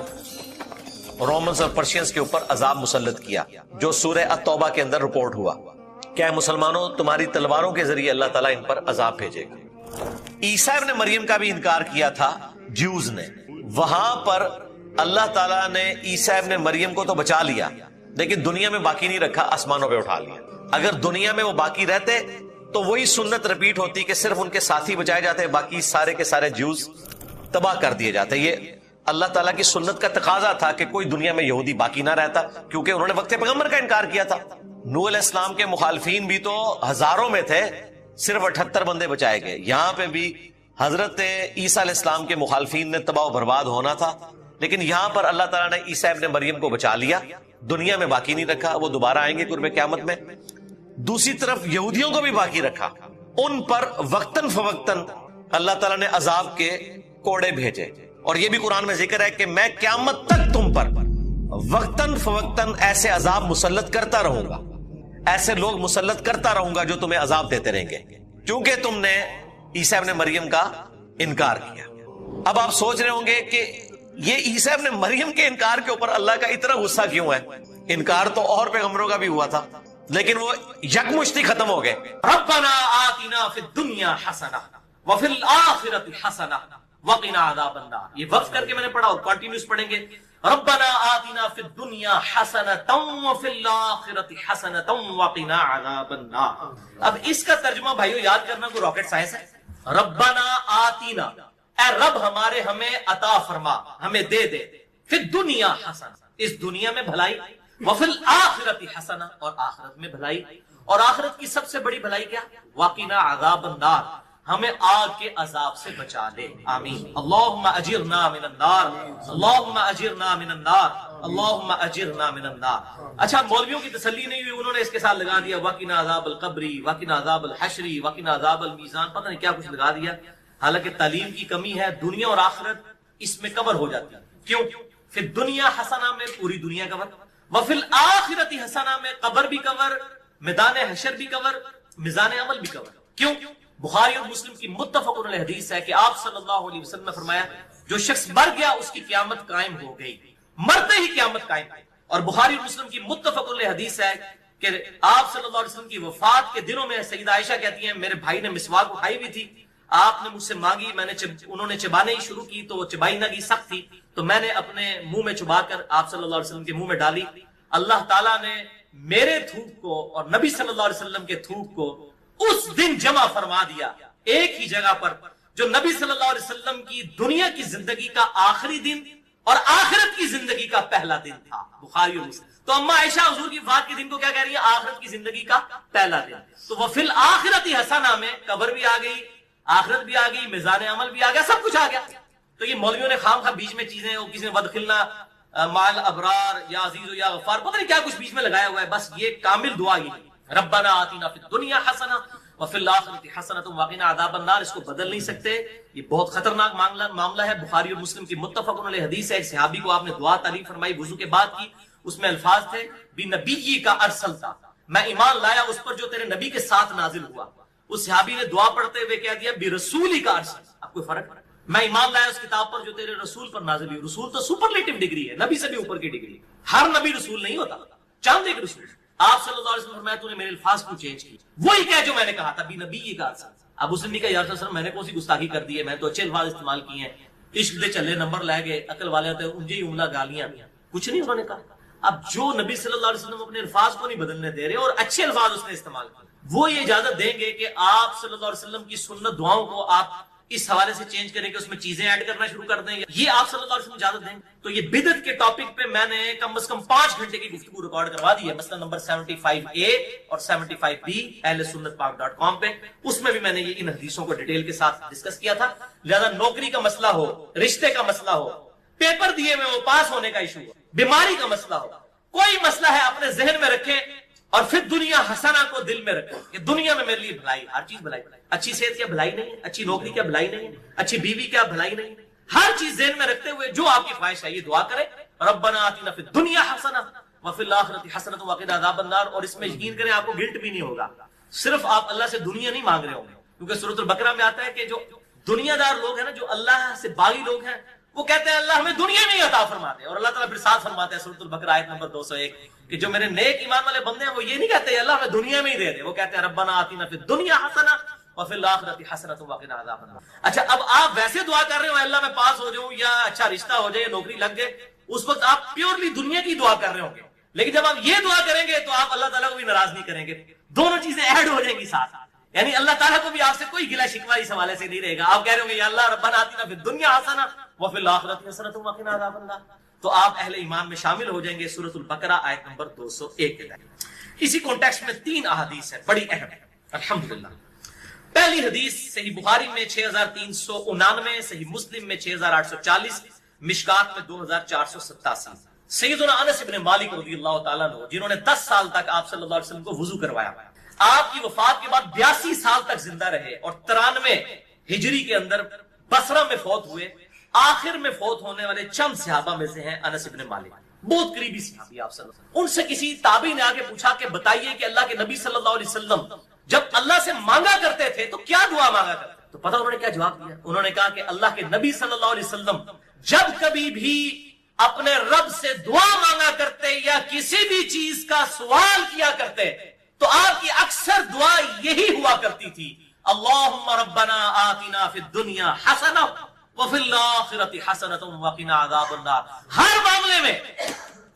رومنز اور پرشینز کے اوپر عذاب مسلط کیا، جو سورہ التوبہ کے اندر رپورٹ ہوا۔ کیا مسلمانوں تمہاری تلواروں کے ذریعے اللہ تعالیٰ ان پر عذاب بھیجے گا۔ عیسیٰ ابن مریم کا بھی انکار کیا تھا جیوز نے، وہاں پر اللہ تعالیٰ نے عیسیٰ ابن مریم کو تو بچا لیا لیکن دنیا میں باقی نہیں رکھا، آسمانوں پہ اٹھا لیا۔ اگر دنیا میں وہ باقی رہتے تو وہی سنت رپیٹ ہوتی کہ صرف ان کے ساتھی بچائے جاتے، باقی سارے کے سارے جیوز تباہ کر دیے جاتے۔ یہ اللہ تعالیٰ کی سنت کا تقاضا تھا کہ کوئی دنیا میں یہودی باقی نہ رہتا، کیونکہ انہوں نے وقت پیغمبر کا انکار کیا تھا۔ نوح علیہ السلام کے مخالفین بھی تو ہزاروں میں تھے، صرف 78 بندے بچائے گئے۔ یہاں پہ بھی حضرت عیسیٰ علیہ السلام کے مخالفین نے تباہ و برباد ہونا تھا، لیکن یہاں پر اللہ تعالیٰ نے عیسیٰ ابن مریم کو بچا لیا، دنیا میں باقی نہیں رکھا، وہ دوبارہ آئیں گے قرب قیامت میں۔ دوسری طرف یہودیوں کو بھی باقی رکھا، ان پر وقتاً فوقتاً اللہ تعالیٰ نے عذاب کے کوڑے بھیجے، اور یہ بھی قرآن میں ذکر ہے کہ میں قیامت تک تم پر وقتاً فوقتاً ایسے عذاب مسلط کرتا رہوں گا، ایسے لوگ مسلط کرتا رہوں گا جو تمہیں عذاب دیتے رہیں گے، کیونکہ تم نے عیسیٰ ابن مریم کا انکار کیا۔ اب آپ سوچ رہے ہوں گے کہ یہ عیسیٰ ابن مریم کے انکار کے اوپر اللہ کا اتنا غصہ کیوں ہے؟ انکار تو اور پیغمبروں کا بھی ہوا تھا، لیکن وہ یکمشتی ختم ہو گئے۔ ربنا آتنا فی الدنیا حسنہ وفی الآخرۃ حسنہ وقنا عذاب النار۔ یہ وقف کر کے میں نے پڑھا اور کنٹینیوس پڑھیں گے۔ ربنا آتنا فی الدنیا حسنۃ وفی الآخرۃ حسنۃ وقنا عذاب النار۔ اب اس کا ترجمہ بھائیو یاد کرنا کوئی راکٹ سائنس ہے۔ ربنا آتینا، اے رب ہمارے ہمیں عطا فرما، ہمیں دے دے، فی الدنیا حسنہ، اس دنیا میں بھلائی، وفی الآخرۃ حسنہ، اور آخرت میں بھلائی، اور آخرت کی سب سے بڑی بھلائی کیا؟ وقنا عذاب النار، ہمیں آگ کے عذاب سے بچا لے، آمین۔ اللہم اجرنا من النار، اللہم اجرنا من النار، اللہم اجرنا من النار۔ اچھا، مولویوں کی تسلی نہیں ہوئی، انہوں نے اس کے ساتھ لگا دیا وقنا عذاب القبر، وقنا عذاب الحشر، وقنا عذاب المیزان، پتہ نہیں کیا کچھ لگا دیا۔ حالانکہ تعلیم کی کمی ہے، دنیا اور آخرت اس میں کور ہو جاتی ہے۔ کیوں؟ فی الدنیا حسنہ میں پوری دنیا کور، وفی الآخرۃ حسنہ میں قبر بھی کور، میدان حشر بھی کور، میزان عمل بھی کور۔ کیوں؟ بخاری اور مسلم کی متفق علیہ حدیث ہے کہ آپ صلی اللہ علیہ وسلم نے فرمایا جو شخص مر گیا اس کی قیامت قائم ہو گئی، مرتے ہی قیامت قائم ہوئی۔ اور بخاری اور مسلم کی متفق علیہ حدیث ہے کہ آپ صلی اللہ علیہ وسلم کی وفات کے دنوں میں سیدہ عائشہ کہتی ہیں میرے بھائی نے مسواک اٹھائی ہوئی تھی، آپ نے مجھ سے مانگی، میں نے انہوں نے چبانے ہی شروع کی تو چبائی نہ کی، سخت تھی، تو میں نے اپنے منہ میں چبا کر آپ صلی اللہ علیہ وسلم کے منہ میں ڈالی۔ اللہ تعالیٰ نے میرے تھوک کو اور نبی صلی اللہ علیہ وسلم کے تھوک کو اس دن جمع فرما دیا ایک ہی جگہ پر، جو نبی صلی اللہ علیہ وسلم کی دنیا کی زندگی کا آخری دن اور آخرت کی زندگی کا پہلا دن تھا۔ بخاری اور مسلم۔ تو اما عائشہ حضور کی وفات کے دن کو کیا کہہ رہی ہے؟ آخرت کی زندگی کا پہلا دن۔ تو وہ فی الآخرۃ حسنہ میں قبر بھی آ گئی، آخرت بھی آ گئی، میزان عمل بھی آ گیا، سب کچھ آ گیا۔ تو یہ مولویوں نے خام خواہ بیچ میں چیزیں، وہ کسی نے ودخلنا مال ابرار یا عزیز یا غفار، پتہ نہیں کیا کچھ بیچ میں لگایا ہوا ہے۔ بس یہ کامل دعا یہ ربنا آتینا فی الدنیا حسنہ وفی الآخرۃ حسنۃ وقنا عذاب النار، اس کو بدل نہیں سکتے، یہ بہت خطرناک معاملہ ہے۔ بخاری اور مسلم کی متفق علیہ حدیث ہے، ایک صحابی کو آپ نے دعا تعریف فرمائی وضو کے بعد کی، اس میں الفاظ تھے بنبی کا ارسلتا، میں ایمان لایا اس پر جو تیرے نبی کے ساتھ نازل ہوا۔ اس صحابی نے دعا پڑھتے ہوئے کہہ دیا برسولی کا ارسل، اب کوئی فرق ہے؟ میں ایمان لایا اس کتاب پر جو تیرے رسول پر نازل ہوئی۔ رسول تو سپرلیٹو ڈگری ہے، نبی سے بھی اوپر کی ڈگری، ہر نبی رسول نہیں ہوتا، چاند ایک رسول۔ آپ صلی اللہ علیہ وسلم فرمایا تو نے میرے الفاظ کو چینج کی، وہی کہہ جو میں نے کہا تھا بنبی کا ارسل۔ اب اس نے کہا یا رسول اللہ میں نے کون سی گستاخی کر دی ہے، میں تو اچھے الفاظ استعمال کیے ہیں، عشق دے چلے نمبر لے گئے، عقل والے ہوتے انجے ہی عملہ گالیاں، کچھ نہیں انہوں نے کہا۔ اب جو نبی صلی اللہ علیہ وسلم اپنے الفاظ کو نہیں بدلنے دے رہے اور اچھے الفاظ اس نے استعمال کیے، وہ یہ اجازت دیں گے کہ آپ صلی اللہ علیہ وسلم کی سنت دعاؤں کو آپ اس حوالے سے چینج کریں کہ اس میں چیزیں ایڈ کرنا شروع کر دیں، یہ آپ صلی اللہ علیہ وسلم اجازت دیں؟ تو یہ بدعت کے ٹاپک پہ میں نے کم از کم 5 گھنٹے کی گفتگو ریکارڈ کروا دی ہے، مثلا نمبر 75A اور 75B اہل سنت پاک.com پہ، اس میں بھی میں نے یہ ان حدیثوں کو ڈیٹیل کے ساتھ ڈسکس کیا تھا۔ لہذا نوکری کا مسئلہ ہو، رشتے کا مسئلہ ہو، پیپر دیے میں وہ پاس ہونے کا ایشو ہو، بیماری کا مسئلہ ہو، کوئی مسئلہ ہے اپنے ذہن میں رکھیں اور پھر دنیا حسنہ کو دل میں رکھیں کہ دنیا میں میرے لیے بھلائی، ہر چیز بھلائی، اچھی صحت کیا بھلائی نہیں ہے، اچھی نوکری کیا بھلائی نہیں ہے، اچھی بیوی کیا بھلائی نہیں ہے، ہر چیز ذہن میں رکھتے ہوئے جو آپ کی خواہش ہے یہ دعا کریں ربنا آتنا فی الدنیا حسنہ وفی الآخرۃ حسنۃ وقنا عذاب النار، اور اس میں یقین کریں آپ کو گلٹ بھی نہیں ہوگا، صرف آپ اللہ سے دنیا نہیں مانگ رہے ہوں گے، کیونکہ سورۃ البقرہ میں آتا ہے کہ جو دنیا دار لوگ ہیں نا، جو اللہ سے باغی لوگ ہیں، وہ کہتے ہیں اللہ ہمیں دنیا میں ہی عطا فرماتے، اور اللہ تعالیٰ پھر ساتھ فرماتے ہیں سورۃ البقرہ آیت نمبر 201 کہ جو میرے نیک ایمان والے بندے ہیں وہ یہ نہیں کہتے اللہ ہمیں دنیا میں ہی دے دے، وہ کہتے ہیں ربنا آتنا فی الدنیا حسنہ وفی الآخرۃ حسنۃ وقنا عذاب النار۔ اچھا، اب آپ ویسے دعا کر رہے ہو اللہ میں پاس ہو جاؤں یا اچھا رشتہ ہو جائے، نوکری لگ جائے، اس وقت آپ پیورلی دنیا کی دعا کر رہے ہوں گے، لیکن جب آپ یہ دعا کریں گے تو آپ اللہ تعالیٰ کو بھی ناراض نہیں کریں گے، دونوں چیزیں ایڈ ہو جائیں گی ساتھ، یعنی اللہ تعالیٰ کو بھی آپ سے کوئی گلہ شکوہ اس حوالے سے نہیں رہے گا، آپ کہہ رہے ہوں گے یا اللہ ربنا آتنا فی الدنیا حسنہ وفی الآخرۃ حسنۃ وقنا عذاب النار، تو آپ اہل ایمان میں شامل ہو جائیں گے سورۃ البقرہ آیت نمبر 201 کے تحت۔ اسی کانٹیکسٹ میں 3 احادیث ہیں بڑی اہم ہے الحمدللہ۔ پہلی حدیث صحیح بخاری میں 6399، صحیح مسلم میں 6840، مشکات میں 2487. سیدنا انس ابن مالک رضی اللہ تعالیٰ عنہ جنہوں نے 10 سال تک آپ صلی اللہ علیہ وسلم کو وضو کروایا، آپ کی وفات کے بعد 82 سال تک زندہ رہے اور 93 ہجری کے اندر بصرہ میں فوت ہوئے. آخر میں فوت ہونے والے چند صحابہ میں سے ہیں انس ابن مالک، بہت قریبی صحابی آپ صلی اللہ علیہ وسلم. ان سے کسی تابعی نے آگے پوچھا کہ بتائیے کہ اللہ کے نبی صلی اللہ علیہ وسلم جب اللہ سے مانگا کرتے تھے تو کیا دعا مانگا کرتے؟ تو پتہ انہوں نے کیا جواب دیا؟ انہوں نے کہا کہ اللہ کے نبی صلی اللہ علیہ وسلم جب کبھی بھی اپنے رب سے دعا مانگا کرتے یا کسی بھی چیز کا سوال کیا کرتے تو آپ کی اکثر دعا یہی ہوا کرتی تھی، اللہم ربنا آتنا فی الدنیا حسنہ وفی الآخرۃ حسنۃ وقنا عذاب النار. ہر معاملے میں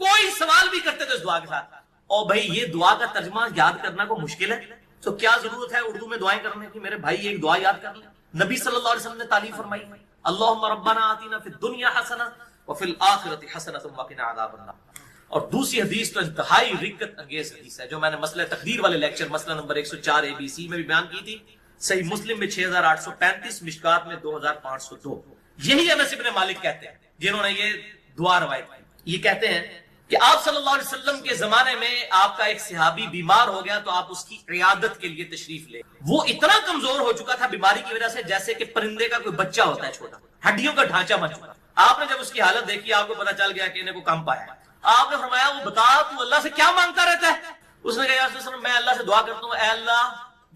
کوئی سوال بھی کرتے تھے اس دعا کے ساتھ. اور بھائی یہ دعا کا ترجمہ یاد کرنا کو مشکل ہے تو کیا ضرورت ہے اردو میں دعائیں کرنے کی؟ میرے بھائی ایک دعا یاد کر لیں. نبی صلی اللہ علیہ وسلم نے تعلیم فرمائی، اللہم ربنا آتنا فی الدنیا حسنہ وفی الآخرۃ حسنۃ وقنا عذاب النار. اور دوسری حدیث تو انتہائی رکت انگیز حدیث ہے جو میں نے مسئلہ تقدیر والے لیکچر مسئلہ نمبر 104 ABC میں بھی بیان کی تھی. صحیح مسلم میں 6835، مشکات میں 2502. یہی انس ابن مالک کہتے ہیں جنہوں نے یہ دعا روایت کی. یہ کہتے ہیں کہ آپ صلی اللہ علیہ وسلم کے زمانے میں آپ کا ایک صحابی بیمار ہو گیا تو آپ اس کی عیادت کے لیے تشریف لے. وہ اتنا کمزور ہو چکا تھا بیماری کی وجہ سے جیسے کہ پرندے کا کوئی بچہ ہوتا ہے چھوٹا، ہڈیوں کا ڈھانچہ بن چکا. آپ نے جب اس کی حالت دیکھی آپ کو پتا چل گیا کہ انہیں کو کم پایا. آپ نے فرمایا وہ بتا تو اللہ سے کیا مانگتا رہتا ہے؟ اس نے کہا یا رسول اللہ میں اللہ سے دعا کرتا ہوں اے اللہ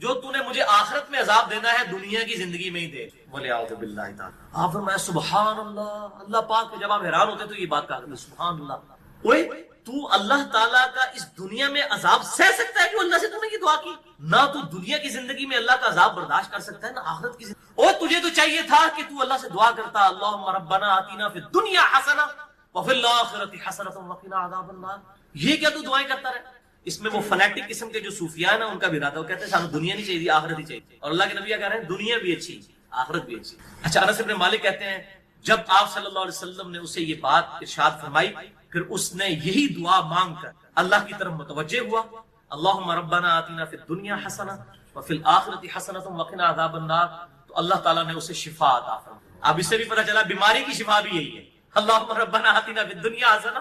جو تو نے مجھے آخرت میں عذاب دینا ہے دنیا کی زندگی میں ہی دے. بولے اعوذ باللہ تعالی. آپ فرمایا سبحان اللہ. اللہ پاک جب آپ حیران ہوتے تو یہ بات کہا سبحان اللہ. اوئے تو اللہ تعالیٰ کا اس دنیا میں عذاب سہ سکتا ہے جو اللہ سے تم نے یہ دعا کی؟ نہ تو دنیا کی زندگی میں اللہ کا عذاب برداشت کر سکتا ہے نہ آخرت کی زندگی. اور تجھے تو چاہیے تھا کہ تو اللہ سے دعا کرتا اللہم ربنا آتنا فی الدنیا حسنہ وفی الآخرۃ حسنۃ وقنا عذاب النار. یہ کیا تو دعائیں کرتا رہے؟ اس میں وہ فنیٹک قسم کے جو صوفیاء نا ان کا بھی ارادہ وہ کہتے ہیں سانو دنیا نہیں چاہیے آخرت ہی چاہیے. اور اللہ کے نبی کیا کہہ رہے ہیں دنیا بھی اچھی آخرت بھی اچھی. اچھا انس بن مالک کہتے ہیں جب آپ صلی اللہ علیہ وسلم نے اسے یہ بات ارشاد فرمائی پھر اس نے یہی دعا مانگ کر اللہ کی طرف متوجہ ہوا، اللہم ربنا آتنا فی الدنیا حسنہ وفی الآخرۃ حسنۃ وقنا عذاب النار. تو اللہ تعالیٰ نے اسے شفا عطا فرمائی. اب اس سے بھی پتہ چلا بیماری کی شفا بھی یہی ہے، اللہم ربنا آتنا فی الدنیا حسنہ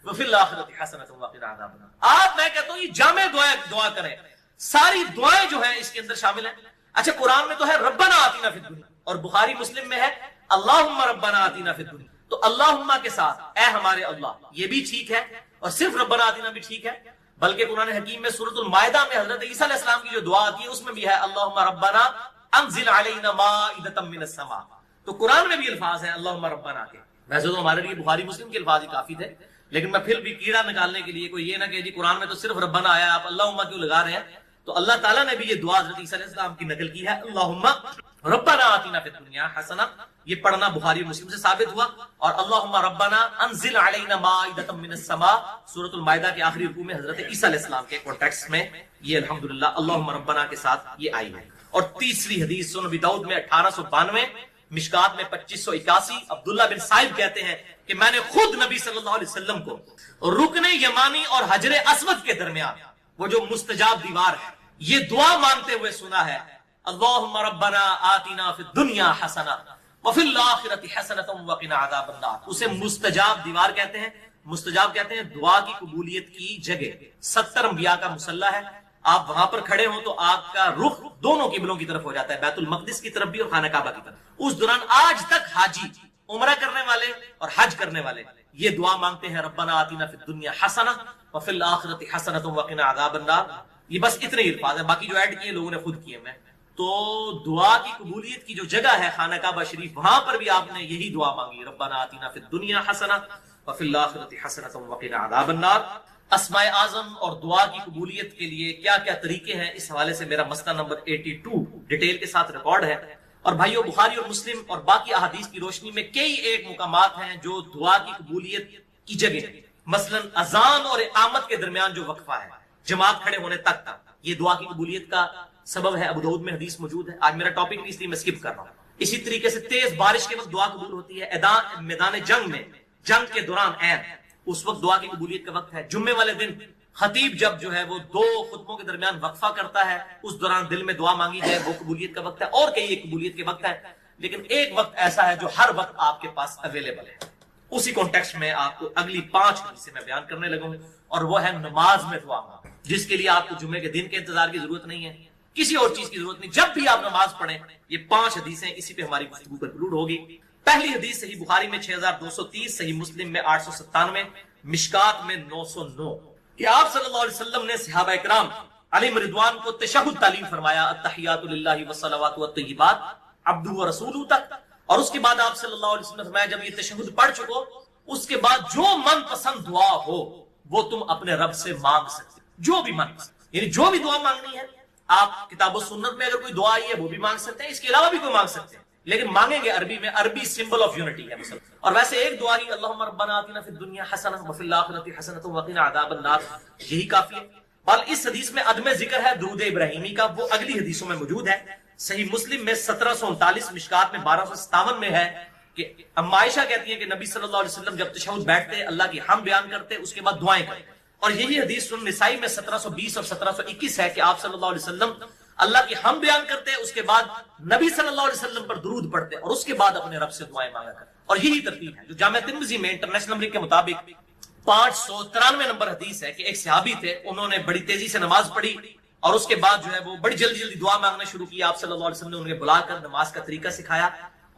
وفی الآخرۃ حسنۃ وقنا عذاب النار. آپ میں کہتا ہوں یہ جامع دعا کریں، ساری دعائیں جو ہیں اس کے اندر شامل ہیں. اچھا قرآن میں تو ہے ربنا آتنا فی الدنیا اور بخاری مسلم میں ہے اللہم ربنا آتنا فی الدنیا. تو اللہم کے ساتھ اے ہمارے اللہ یہ بھی ٹھیک ہے اور صرف ربنا آتنا بھی ٹھیک ہے، بلکہ قرآن حکیم میں سورۃ المائدہ میں حضرت عیسیٰ علیہ السلام کی جو دعا آتی ہے اس میں بھی ہے اللہم ربنا انزل علینا مائدۃ من السماء. تو قرآن میں بھی الفاظ ہیں اللہم ربنا کے. ویسے تو ہمارے لیے بخاری مسلم کے الفاظ ہی کافی تھے لیکن میں پھر بھی کیڑا نکالنے کے لیے کوئی یہ نہ کہ جی قرآن میں تو صرف ربنا آیا آپ اللہم کیوں لگا رہے ہیں. تو اللہ تعالیٰ نے بھی یہ دعا حضرت عیسیٰ علیہ السلام کی نقل کی ہے اللہم ربنا آتنا فی الدنیا حسنہ. یہ پڑھنا بخاری مسلم سے ثابت ہوا. اور اللہم ربنا انزل علینا مائدۃ من السماء سورۃ المائدہ کے آخری رکوع میں حضرت عیسیٰ علیہ السلام کے کانٹیکسٹ میں یہ الحمدللہ اللہم ربنا کے ساتھ یہ آئی ہے. اور تیسری حدیث سنن ابی داؤد میں 1892، مشکات میں 2581، عبداللہ بن صائب کہتے ہیں کہ میں نے خود نبی صلی اللہ علیہ وسلم کو رکن یمانی اور حجر اسود کے درمیان وہ جو مستجاب دیوار ہے یہ دعا مانگتے ہوئے سنا ہے اللہم ربنا آتنا فی الدنیا حسنہ وفی الآخرۃ حسنۃ وقنا عذاب النار. اسے مستجاب دیوار کہتے ہیں. مستجاب کہتے ہیں دعا کی قبولیت کی جگہ. 70 انبیاء کا مصلی ہے. آپ وہاں پر کھڑے ہوں تو آپ کا رخ دونوں قبلوں کی طرف ہو جاتا ہے، بیت المقدس کی طرف بھی اور خانہ کعبہ کی طرف. اس دوران آج تک حاجی عمرہ کرنے والے اور حج کرنے والے یہ دعا مانگتے ہیں ربنا آتنا فی الدنیا حسنہ وفی الآخرۃ حسنۃ وقنا عذاب النار. یہ بس اتنے ہی الفاظ ہیں، باقی جو ایڈ کیے لوگوں نے خود کیے. میں تو دعا کی قبولیت کی جو جگہ ہے خانہ کعبہ شریف وہاں پر بھی آپ نے یہی دعا مانگی ربنا آتنا فی الدنیا حسنہ وفی الآخرۃ حسنۃ وقنا عذاب النار. اسماء اعظم اور دعا کی قبولیت کے لیے کیا کیا طریقے ہیں اس حوالے سے میرا مسئلہ نمبر 82 ڈیٹیل کے ساتھ ریکارڈ ہے. اور بھائیو بخاری اور مسلم اور باقی احادیث کی روشنی میں کئی ایک مقامات ہیں جو دعا کی قبولیت کی جگہ، مثلا اذان اور اقامت کے درمیان جو وقفہ ہے جماعت کھڑے ہونے تک یہ دعا کی قبولیت کا سبب ہے. ابو داؤد میں حدیث موجود ہے. آج میرا ٹاپک نہیں اس لیے میں سکپ کر رہا ہوں. اسی طریقے سے تیز بارش کے وقت دعا قبول ہوتی ہے. میدان جنگ میں جنگ کے دوران اس وقت دعا کی قبولیت کا وقت ہے. جمعے والے دن خطیب جب جو ہے وہ 2 خطبوں کے درمیان وقفہ کرتا ہے اس دوران دل میں دعا مانگی جائے وہ قبولیت کا وقت ہے. اور کئی ایک قبولیت کے وقت ہے لیکن ایک وقت ایسا ہے جو ہر وقت آپ کے پاس اویلیبل ہے اسی کانٹیکسٹ میں آپ کو اگلی 5 حدیثیں میں بیان کرنے لگوں، اور وہ ہے نماز میں دعا مانگنا، جس کے لیے آپ کو جمعے کے دن کے انتظار کی ضرورت نہیں ہے، کسی اور چیز کی ضرورت نہیں، جب بھی آپ نماز پڑھیں یہ 5 حدیثیں اسی پہ ہماری گفتگو کنکلوڈ ہوگی۔ پہلی حدیث صحیح بخاری میں 6230، صحیح مسلم میں 897، مشکات میں 909، کہ آپ صلی اللہ علیہ وسلم نے صحابہ اکرام علیہم رضوان کو تشہد تعلیم فرمایا، التحیات للہ والصلوات والطیبات عبدہ ورسولہ تک، اور اس کے بعد آپ صلی اللہ علیہ وسلم نے فرمایا جب یہ تشہد پڑھ چکو اس کے بعد جو من پسند دعا ہو وہ تم اپنے رب سے مانگ سکتے، جو بھی من پسند، یعنی جو بھی دعا مانگنی ہے آپ کتاب و سنت میں اگر کوئی دعا آئی ہے وہ بھی مانگ سکتے ہیں، اس کے علاوہ بھی کوئی مانگ سکتے ہیں، لیکن مانگیں گے عربی میں، عربی سمبل آف یونٹی ہے مسلم۔ اور ویسے ایک دعا ہی اللہم ربنا آتنا فی الدنیا حسنہ وفی الآخرۃ حسنۃ وقنا عذاب النار، یہی کافی ہے۔ اور اس حدیث میں عدم ذکر ہے درود ابراہیمی کا، وہ اگلی حدیثوں میں موجود ہے۔ صحیح مسلم میں 1739، مشکات میں 1257 میں ہے کہ ام عائشہ کہتی ہیں کہ نبی صلی اللہ علیہ وسلم جب تشہد بیٹھتے اللہ کی حمد بیان کرتے، اس کے بعد دعائیں کرتے، اور یہی حدیث سنن نسائی میں 1720 اور 1721 ہے کہ آپ صلی اللہ علیہ وسلم اللہ کی حمد بیان کرتے، اس کے بعد نبی صلی اللہ علیہ وسلم پر درود پڑھتے، اور اس کے بعد اپنے رب سے دعائیں مانگا کرتے، اور یہی ترتیب ہے جو جامع ترمذی میں انٹرنیشنل نمبر کے مطابق 593 نمبر حدیث ہے کہ ایک صحابی تھے، انہوں نے بڑی تیزی سے نماز پڑھی اور اس کے بعد جو ہے وہ بڑی جلدی جلدی دعا مانگنا شروع کی۔ آپ صلی اللہ علیہ وسلم نے انہیں بلا کر نماز کا طریقہ سکھایا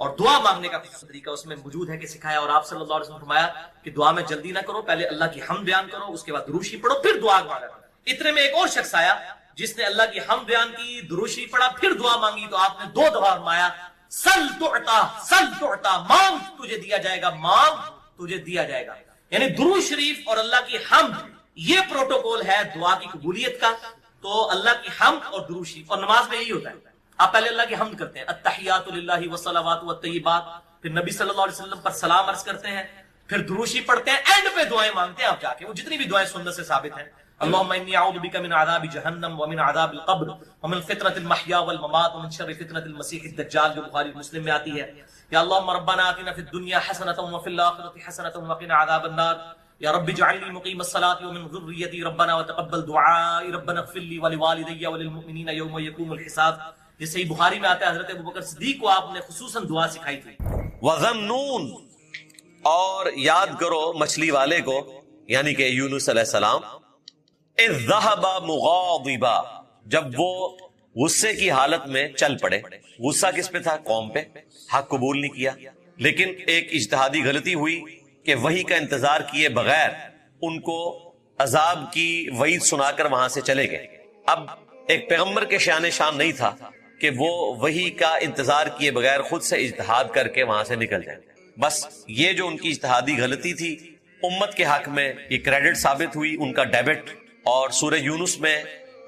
اور دعا مانگنے کا طریقہ اس میں موجود ہے کہ سکھایا، اور آپ صلی اللہ علیہ وسلم نے فرمایا کہ دعا میں جلدی نہ کرو، پہلے اللہ کی حمد بیان کرو، اس کے بعد دروشی پڑھو، پھر دعا مانگا کرو۔ اتنے میں ایک اور شخص آیا جس نے اللہ کی حمد بیان کی، دروشی پڑھا، پھر دعا مانگی، تو آپ نے 2 دفعہ فرمایا سل تعطا، سل تعطا، مانگ تجھے دیا جائے گا، مانگ تجھے دیا جائے گا۔ یعنی درود شریف اور اللہ کی حمد یہ پروٹوکول ہے دعا کی قبولیت کا۔ تو اللہ کی حمد اور درود شریف، اور نماز میں یہی ہوتا ہے، آپ پہلے اللہ کی حمد کرتے ہیں، التحیات للہ والصلوات والطیبات، پھر نبی صلی اللہ علیہ وسلم پر سلام عرض کرتے ہیں، پھر درود شریف پڑھتے ہیں، اینڈ پہ دعائیں مانگتے ہیں آپ جا کے، وہ جتنی بھی دعائیں سنت سے ثابت ہیں، اللہم انی اعوذ بک من عذاب جہنم ومن عذاب القبر ومن فتنة المحیا والممات ومن شر فتنة المسیح الدجال، جو بخاری مسلم میں آتی ہے، یا اللہم ربنا آتنا فی الدنیا حسنۃ وفی الآخرۃ حسنۃ وقنا عذاب النار، یا رب اجعلنی مقیم الصلاۃ ومن ذریتی ربنا وتقبل دعائی ربنا اغفر لی ولوالدی وللمؤمنین یوم یقوم الحساب۔ یہ صحیح بخاری میں آتا ہے، حضرت ابوبکر صدیق کو آپ نے خصوصاً دعا سکھائی تھی۔ وَذَنُّونَ، اور یاد کرو مچھلی والے کو، یعنی کہ یونس علیہ السلام، اذ ذہب مغاضبا، جب وہ غصے کی حالت میں چل پڑے۔ غصہ کس پہ تھا؟ قوم پہ، حق قبول نہیں کیا، لیکن ایک اجتہادی غلطی ہوئی کہ وحی کا انتظار کیے بغیر ان کو عذاب کی وعید سنا کر وہاں سے چلے گئے۔ اب ایک پیغمبر کے شان شان نہیں تھا کہ وہ وحی کا انتظار کیے بغیر خود سے اجتہاد کر کے وہاں سے نکل جائیں۔ بس یہ جو ان کی اجتہادی غلطی تھی امت کے حق میں یہ کریڈٹ ثابت ہوئی، ان کا ڈیبٹ۔ اور سورہ یونس میں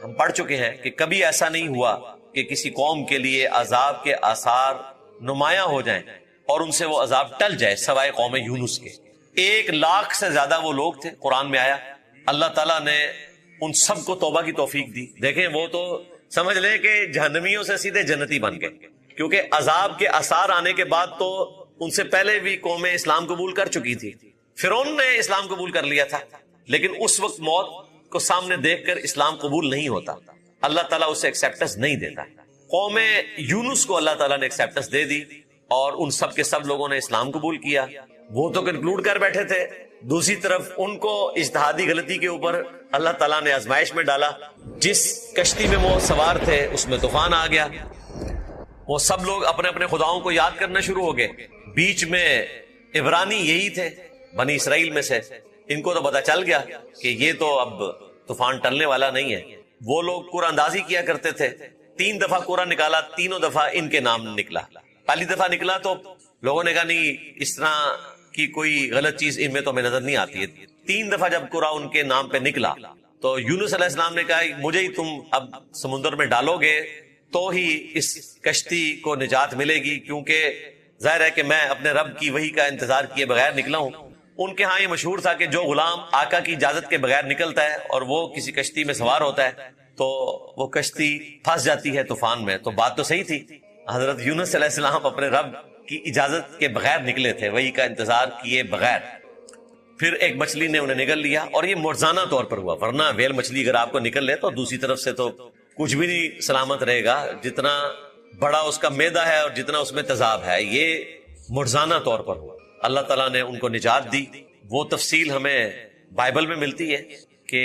ہم پڑھ چکے ہیں کہ کبھی ایسا نہیں ہوا کہ کسی قوم کے لیے عذاب کے آثار نمایاں ہو جائیں اور ان سے وہ عذاب ٹل جائے، سوائے قوم یونس کے۔ 1,00,000 سے زیادہ وہ لوگ تھے، قرآن میں آیا۔ اللہ تعالیٰ نے ان سب کو توبہ کی توفیق دی۔ دیکھیں وہ تو سمجھ لیں کہ جہنمیوں سے سیدھے جنتی بن گئے، کیونکہ عذاب کے آثار آنے کے بعد تو ان سے پہلے بھی قومیں اسلام قبول کر چکی تھی۔ فرعون نے اسلام قبول کر لیا تھا، لیکن اس وقت موت کو سامنے دیکھ کر اسلام قبول نہیں ہوتا، اللہ تعالیٰ اسے ایکسیپٹنس نہیں دیتا۔ قوم یونس کو اللہ تعالیٰ نے ایکسیپٹنس دے دی اور ان سب کے سب لوگوں نے اسلام قبول کیا۔ وہ تو کنکلوڈ کر بیٹھے تھے، دوسری طرف ان کو اجتہادی غلطی کے اوپر اللہ تعالیٰ نے آزمائش میں ڈالا۔ جس کشتی میں وہ سوار تھے اس میں طوفان آ گیا، وہ سب لوگ اپنے اپنے خداؤں کو یاد کرنا شروع ہو گئے۔ بیچ میں عبرانی یہی تھے بنی اسرائیل میں سے، ان کو تو پتا چل گیا کہ یہ تو اب طوفان ٹلنے والا نہیں ہے۔ وہ لوگ قرآن اندازی کیا کرتے تھے، 3 دفعہ قرآن نکالا، تینوں دفعہ ان کے نام نکلا۔ پہلی دفعہ نکلا تو لوگوں نے کہا نہیں، اس طرح کی کوئی غلط چیز ان میں تو ہمیں نظر نہیں آتی ہے۔ 3 دفعہ جب قرآن ان کے نام پہ نکلا تو یونس علیہ السلام نے کہا مجھے ہی تم اب سمندر میں ڈالو گے تو ہی اس کشتی کو نجات ملے گی، کیونکہ ظاہر ہے کہ میں اپنے رب کی وحی کا انتظار کیے بغیر نکلا ہوں۔ ان کے ہاں یہ مشہور تھا کہ جو غلام آقا کی اجازت کے بغیر نکلتا ہے اور وہ کسی کشتی میں سوار ہوتا ہے تو وہ کشتی پھنس جاتی ہے طوفان میں۔ تو بات تو صحیح تھی، حضرت یونس علیہ السلام اپنے رب کی اجازت کے بغیر نکلے تھے، وحی کا انتظار کیے بغیر۔ پھر ایک مچھلی نے انہیں نگل لیا، اور یہ معجزانہ طور پر ہوا، ورنہ ویل مچھلی اگر آپ کو نکل لے تو دوسری طرف سے تو کچھ بھی نہیں سلامت رہے گا، جتنا بڑا اس کا معدہ ہے اور جتنا اس میں تیزاب ہے، یہ معجزانہ طور پر ہوا۔ اللہ تعالیٰ نے ان کو نجات دی. وہ تفصیل ہمیں بائبل میں ملتی ہے کہ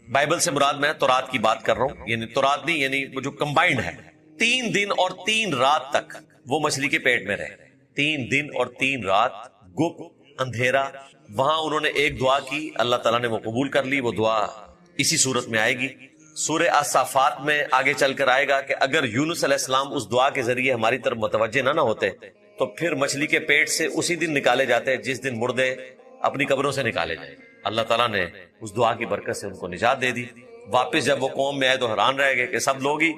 بائبل سے مراد میں تورات کی بات کر رہا ہوں، یعنی تورات نہیں، یعنی وہ جو کمبائنڈ ہے. 3 دن اور 3 رات تک وہ مچھلی کے پیٹ میں رہے. 3 دن اور 3 رات گپ اندھیرا. وہاں انہوں نے ایک دعا کی، اللہ تعالیٰ نے وہ قبول کر لی. وہ دعا اسی صورت میں آئے گی. سورہ الصافات میں آگے چل کر آئے گا کہ اگر یونس علیہ السلام اس دعا کے ذریعے ہماری طرف متوجہ نہ ہوتے تو پھر مچھلی کے پیٹ سے اسی دن نکالے جاتے جس دن مردے اپنی قبروں سے نکالے جائیں. اللہ تعالیٰ نے اس دعا کی برکت سے ان کو نجات دے دی. واپس جب وہ قوم میں آئے تو حیران رہ گئے کہ سب لوگ ہی،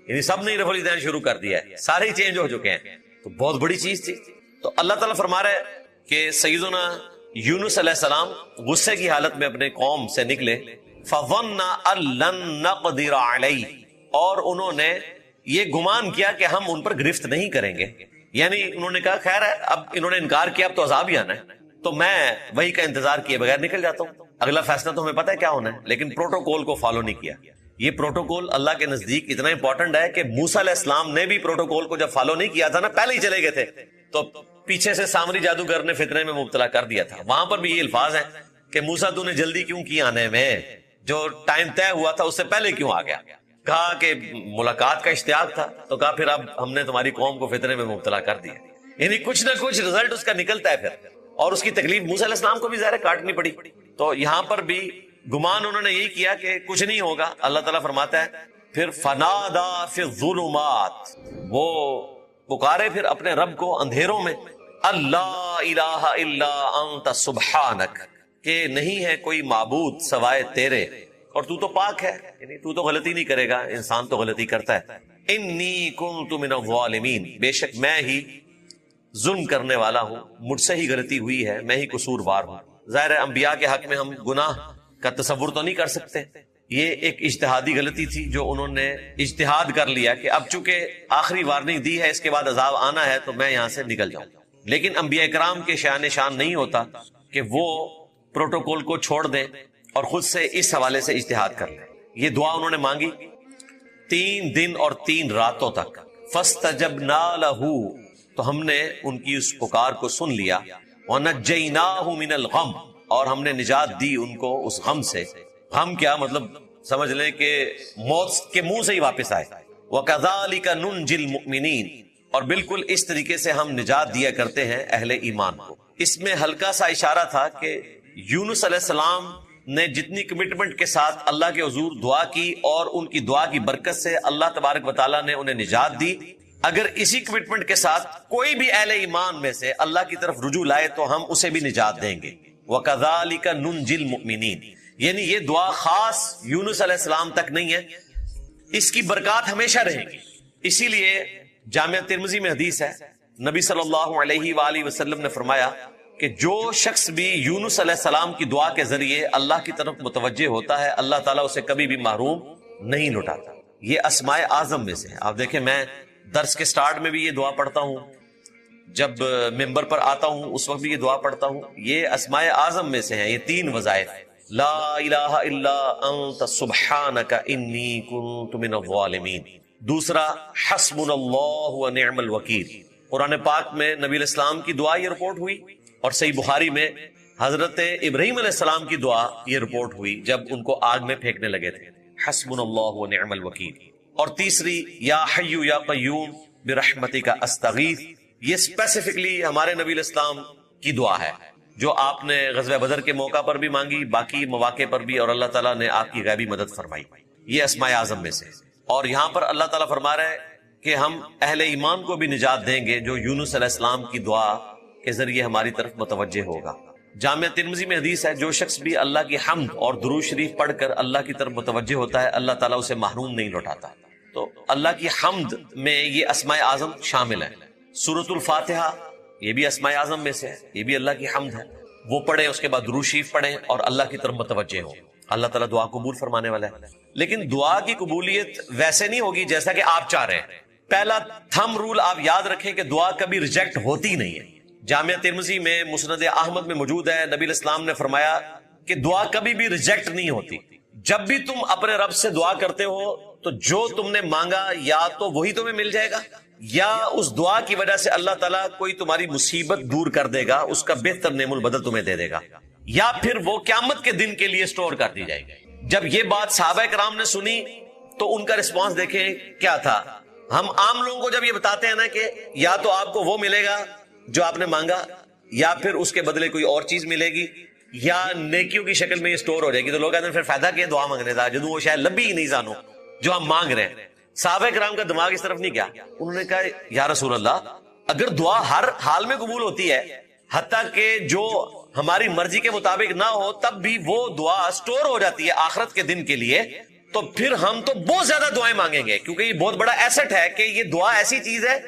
یعنی سب نے رفع الیدین شروع کر دیا ہے، سارے ہی چینج ہو چکے ہیں. تو بہت بڑی چیز تھی. تو اللہ تعالیٰ فرما رہا ہے کہ سیدنا یونس علیہ السلام غصے کی حالت میں اپنے قوم سے نکلے. فَظَنَّ أَن لَّن نَّقْدِرَ عَلَيْهِ، اور انہوں نے یہ گمان کیا کہ ہم ان پر گرفت نہیں کریں گے. یعنی انہوں نے کہا خیر ہے، اب انہوں نے انکار کیا، اب تو عذاب ہی آنا ہے، تو میں وہی کا انتظار کیے بغیر نکل جاتا ہوں. اگلا فیصلہ تو ہمیں پتہ ہے کیا ہونا ہے، لیکن پروٹوکول کو فالو نہیں کیا. یہ پروٹوکول اللہ کے نزدیک اتنا امپورٹنٹ ہے کہ موسیٰ علیہ السلام نے بھی پروٹوکول کو جب فالو نہیں کیا تھا نا، پہلے ہی چلے گئے تھے، تو پیچھے سے سامری جادوگر نے فتنے میں مبتلا کر دیا تھا. وہاں پر بھی یہ الفاظ ہیں کہ موسیٰ تو نے جلدی کیوں کی آنے میں، جو ٹائم طے ہوا تھا اس سے پہلے کیوں آ گیا. کہا کہ ملاقات کا اشتیاق تھا، تو کہا پھر اب ہم نے تمہاری قوم کو فتنے میں مبتلا کر دیا. یعنی کچھ نہ کچھ رزلٹ اس کا نکلتا ہے پھر، اور اس کی تکلیف موسیٰ علیہ السلام کو بھی ظاہر کاٹنی پڑی. تو یہاں پر بھی گمان انہوں نے یہی کیا کہ کچھ نہیں ہوگا. اللہ تعالیٰ فرماتا ہے پھر فنادا فی الظلمات، وہ پکارے پھر اپنے رب کو اندھیروں میں، اللہ الہ الا انت سبحانک، کہ نہیں ہے کوئی معبود سوائے تیرے اور تو تو پاک ہے، یعنی تو غلطی نہیں کرے گا، انسان تو غلطی کرتا ہے. انی کنت من الظالمین، بے شک میں ہی ظلم کرنے والا ہوں، مجھ سے ہی غلطی ہوئی ہے، میں ہی قصوروار ہوں. ظاہر ہے انبیاء کے حق میں ہم گناہ کا تصور تو نہیں کر سکتے. یہ ایک اجتہادی غلطی تھی جو انہوں نے اجتہاد کر لیا کہ اب چونکہ آخری وارننگ دی ہے، اس کے بعد عذاب آنا ہے، تو میں یہاں سے نکل جاؤں. لیکن انبیاء کرام کے شان نہیں ہوتا کہ وہ پروٹوکول کو چھوڑ دیں اور خود سے اس حوالے سے اجتہاد کر لیں. یہ دعا انہوں نے مانگی 3 دن اور 3 راتوں تک. فَاسْتَجَبْنَا لَهُ، تو ہم نے ان کی اس پکار کو سن لیا. وَنَجَّيْنَاهُ مِنَ الْغَمِّ، اور ہم نے نجات دی ان کو اس غم سے. غم کیا مطلب، سمجھ لیں کہ موت کے منہ سے ہی واپس آئے. وَكَذَلِكَ نُنْجِي الْمُؤْمِنِينَ، اور بالکل اس طریقے سے ہم نجات دیا کرتے ہیں اہل ایمان کو. اس میں ہلکا سا اشارہ تھا کہ یونس علیہ السلام نے جتنی کمٹمنٹ کے ساتھ اللہ کے حضور دعا کی اور ان کی دعا کی برکت سے اللہ تبارک و تعالیٰ نے انہیں نجات دی، اگر اسی کمٹمنٹ کے ساتھ کوئی بھی اہل ایمان میں سے اللہ کی طرف رجوع لائے تو ہم اسے بھی نجات دیں گے. وَكَذَلِكَ نُنْجِي الْمُؤْمِنِينَ، یعنی یہ دعا خاص یونس علیہ السلام تک نہیں ہے، اس کی برکات ہمیشہ رہیں گی. اسی لیے جامعہ ترمذی میں حدیث ہے، نبی صلی اللہ علیہ وآلہ وسلم نے فرمایا کہ جو شخص بھی یونس علیہ السلام کی دعا کے ذریعے اللہ کی طرف متوجہ ہوتا ہے، اللہ تعالیٰ اسے کبھی بھی محروم نہیں لوٹاتا. یہ اسماء اعظم میں سے ہے. آپ دیکھیں میں درس کے سٹارٹ میں بھی یہ دعا پڑھتا ہوں، جب ممبر پر آتا ہوں اس وقت بھی یہ دعا پڑھتا ہوں. یہ اسماء اعظم میں سے ہیں یہ 3 وظائف. لا الہ الا انت سبحانک انی کنت من الظالمین. دوسرا حسبنا اللہ ونعم الوکیل. قرآن پاک میں نبی علیہ السلام کی دعا یہ رپورٹ ہوئی، اور صحیح بخاری میں حضرت ابراہیم علیہ السلام کی دعا یہ رپورٹ ہوئی جب ان کو آگ میں پھینکنے لگے تھے، حسبنا اللہ ونعم الوکیل. اور تیسری یا حی یا قیوم برحمتک استغیث، یہ اسپیسیفکلی ہمارے نبی علیہ السلام کی دعا ہے جو آپ نے غزوہ بدر کے موقع پر بھی مانگی، باقی مواقع پر بھی، اور اللہ تعالیٰ نے آپ کی غیبی مدد فرمائی. یہ اسماء اعظم میں سے. اور یہاں پر اللہ تعالیٰ فرما رہا ہے کہ ہم اہل ایمان کو بھی نجات دیں گے جو یونس علیہ السلام کی دعا کے ذریعے ہماری طرف متوجہ ہوگا. جامعہ ترمذی میں حدیث ہے، جو شخص بھی اللہ کی حمد اور درود شریف پڑھ کر اللہ کی طرف متوجہ ہوتا ہے، اللہ تعالیٰ اسے محروم نہیں لوٹاتا. تو اللہ کی حمد میں یہ اسماء اعظم شامل ہیں. سورۃ الفاتحہ یہ بھی اسماء اعظم میں سے ہے، یہ بھی اللہ کی حمد ہے. وہ پڑھیں، اس کے بعد درود شریف پڑھیں اور اللہ کی طرف متوجہ ہوں. اللہ تعالیٰ دعا قبول فرمانے والا ہے. لیکن دعا کی قبولیت ویسے نہیں ہوگی جیسا کہ آپ چاہ رہے ہیں. پہلا تھم رول آپ یاد رکھیں کہ دعا کبھی ریجیکٹ ہوتی نہیں ہے. جامعہ ترمذی میں مسند احمد میں موجود ہے، نبی علیہ السلام نے فرمایا کہ دعا کبھی بھی ریجیکٹ نہیں ہوتی. جب بھی تم اپنے رب سے دعا کرتے ہو تو جو تم نے مانگا یا تو وہی تمہیں مل جائے گا یا اس دعا کی وجہ سے اللہ تعالیٰ کوئی تمہاری مصیبت دور کر دے گا، اس کا بہتر نعم البدل تمہیں دے دے گا، یا پھر وہ قیامت کے دن کے لیے سٹور کر دی جائے گی۔ جب یہ بات صحابہ کرام نے سنی تو ان کا رسپانس دیکھیں کیا تھا۔ ہم عام لوگوں کو جب یہ بتاتے ہیں نا کہ یا تو آپ کو وہ ملے گا جو آپ نے مانگا، یا پھر اس کے بدلے کوئی اور چیز ملے گی، یا نیکیوں کی شکل میں یہ سٹور ہو جائے گی، تو لوگ کہتے ہیں پھر فائدہ کیا دعا مانگنے کا، جدوں وہ شاید لبی ہی نہیں جانو جو ہم مانگ رہے ہیں۔ صحابہ کرام کا دماغ اس طرف نہیں گیا، انہوں نے کہا یا رسول اللہ اگر دعا ہر حال میں قبول ہوتی ہے، حتیٰ کہ جو ہماری مرضی کے مطابق نہ ہو تب بھی وہ دعا سٹور ہو جاتی ہے آخرت کے دن کے لیے، تو پھر ہم تو بہت زیادہ دعائیں مانگیں گے، کیونکہ یہ بہت بڑا ایسٹ ہے کہ یہ دعا ایسی چیز ہے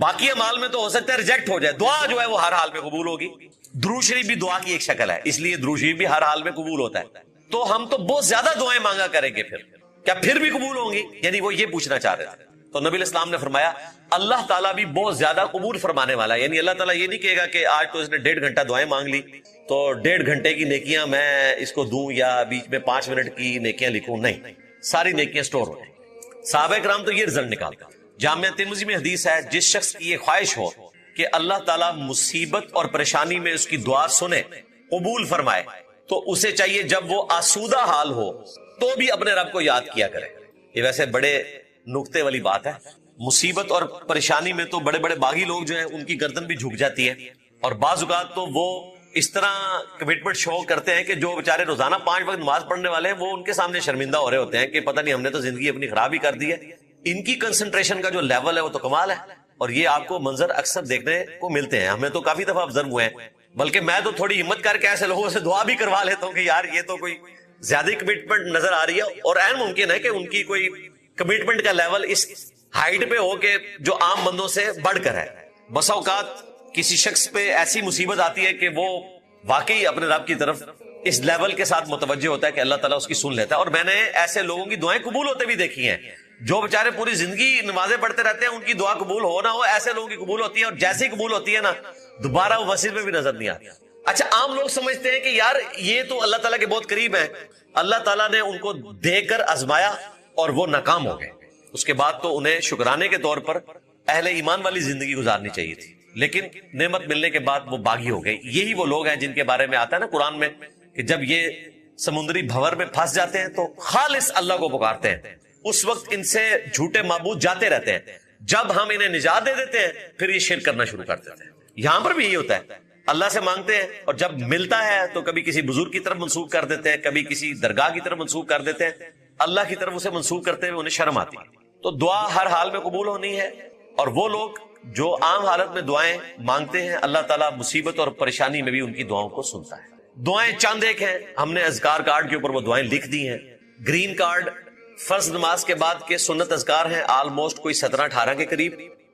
باقی اعمال میں تو ہو سکتا ہے ریجیکٹ ہو جائے، دعا جو ہے وہ ہر حال میں قبول ہوگی۔ درود شریف بھی دعا کی ایک شکل ہے، اس لیے درود شریف بھی ہر حال میں قبول ہوتا ہے، تو ہم تو بہت زیادہ دعائیں مانگا کریں گے، پھر کیا پھر بھی قبول ہوں گی؟ یعنی وہ یہ پوچھنا چاہ رہے تھے۔ تو نبی اسلام نے فرمایا اللہ تعالیٰ بھی بہت زیادہ قبول فرمانے والا ہے، یعنی اللہ تعالیٰ یہ نہیں کہے گا کہ آج تو اس نے 1.5 گھنٹہ دعائیں مانگ لی تو 1.5 گھنٹے کی نیکیاں میں اس کو دوں یا بیچ میں 5 منٹ کی نیکیاں لکھوں، نہیں، ساری نیکیاں سٹور ہو جائیں۔ صحابہ کرام تو یہ رزلٹ نکالتا۔ جامعہ ترمذی میں حدیث ہے جس شخص کی یہ خواہش ہو کہ اللہ تعالیٰ مصیبت اور پریشانی میں اس کی دعا سنے، قبول فرمائے، تو اسے چاہیے جب وہ آسودہ حال ہو تو بھی اپنے رب کو یاد کیا کرے۔ یہ ویسے بڑے نکتے والی بات ہے، مصیبت اور پریشانی میں تو بڑے بڑے باغی لوگ جو ہیں ان کی گردن بھی جھک جاتی ہے، اور بعض اوقات تو وہ اس طرح کمٹمنٹ شو کرتے ہیں کہ جو بیچارے روزانہ 5 وقت نماز پڑھنے والے ہیں وہ ان کے سامنے شرمندہ ہو رہے ہوتے ہیں کہ پتہ نہیں ہم نے تو زندگی اپنی خراب ہی کر دی ہے۔ ان کی کنسنٹریشن کا جو لیول ہے وہ تو کمال ہے، اور یہ آپ کو منظر اکثر دیکھنے کو ملتے ہیں، ہمیں تو کافی دفعہ آبزرو ہوئے ہیں، بلکہ میں تو تھوڑی ہمت کر کے ایسے لوگوں سے دعا بھی کروا لیتا ہوں کہ یار یہ تو کوئی زیادہ کمٹمنٹ نظر آ رہی ہے، اور عین ممکن ہے کہ ان کی کوئی کمٹمنٹ کا لیول اس ہائٹ پہ ہو کہ جو عام بندوں سے بڑھ کر ہے۔ بسا اوقات کسی شخص پہ ایسی مصیبت آتی ہے کہ وہ واقعی اپنے رب کی طرف اس لیول کے ساتھ متوجہ ہوتا ہے کہ اللہ تعالیٰ اس کی سن لیتا ہے، اور میں نے ایسے لوگوں کی دعائیں قبول ہوتے بھی دیکھی ہیں جو بیچارے پوری زندگی نمازیں پڑھتے رہتے ہیں، ان کی دعا قبول ہو نہ ہو ایسے لوگوں کی قبول ہوتی ہے، اور جیسے ہی قبول ہوتی ہے نا دوبارہ وہ مسجد میں بھی نظر نہیں آتی۔ اچھا عام لوگ سمجھتے ہیں کہ یار یہ تو اللہ تعالیٰ کے بہت قریب ہیں، اللہ تعالیٰ نے ان کو دے کر آزمایا اور وہ ناکام ہو گئے، اس کے بعد تو انہیں شکرانے کے طور پر اہل ایمان والی زندگی گزارنی چاہیے تھی، لیکن نعمت ملنے کے بعد وہ باغی ہو گئے۔ یہی وہ لوگ ہیں جن کے بارے میں آتا ہے نا قرآن میں کہ جب یہ سمندری بھور میں پھنس جاتے ہیں تو خالص اللہ کو پکارتے ہیں، اس وقت ان سے جھوٹے معبود جاتے رہتے ہیں، جب ہم انہیں نجات دے دیتے ہیں پھر یہ شرک کرنا شروع کر دیتے ہیں۔ یہاں پر بھی یہی ہوتا ہے، اللہ سے مانگتے ہیں اور جب ملتا ہے تو کبھی کسی بزرگ کی طرف منسوخ کر دیتے ہیں، کبھی کسی درگاہ کی طرف منسوخ کر دیتے ہیں، اللہ کی طرف اسے منسوخ کرتے ہوئے انہیں شرم آتی ہے۔ تو دعا ہر حال میں قبول ہونی ہے، اور وہ لوگ جو عام حالت میں دعائیں مانگتے ہیں اللہ تعالیٰ مصیبت اور پریشانی میں بھی ان کی دعاؤں کو سنتا ہے۔ دعائیں چند ایک ہیں، ہم نے اذکار کارڈ کے اوپر وہ دعائیں لکھ دی ہیں۔ گرین کارڈ فرض نماز کے بعد کے سنت اذکار ہیں آلموسٹ کوئی 17-18 کے قریب،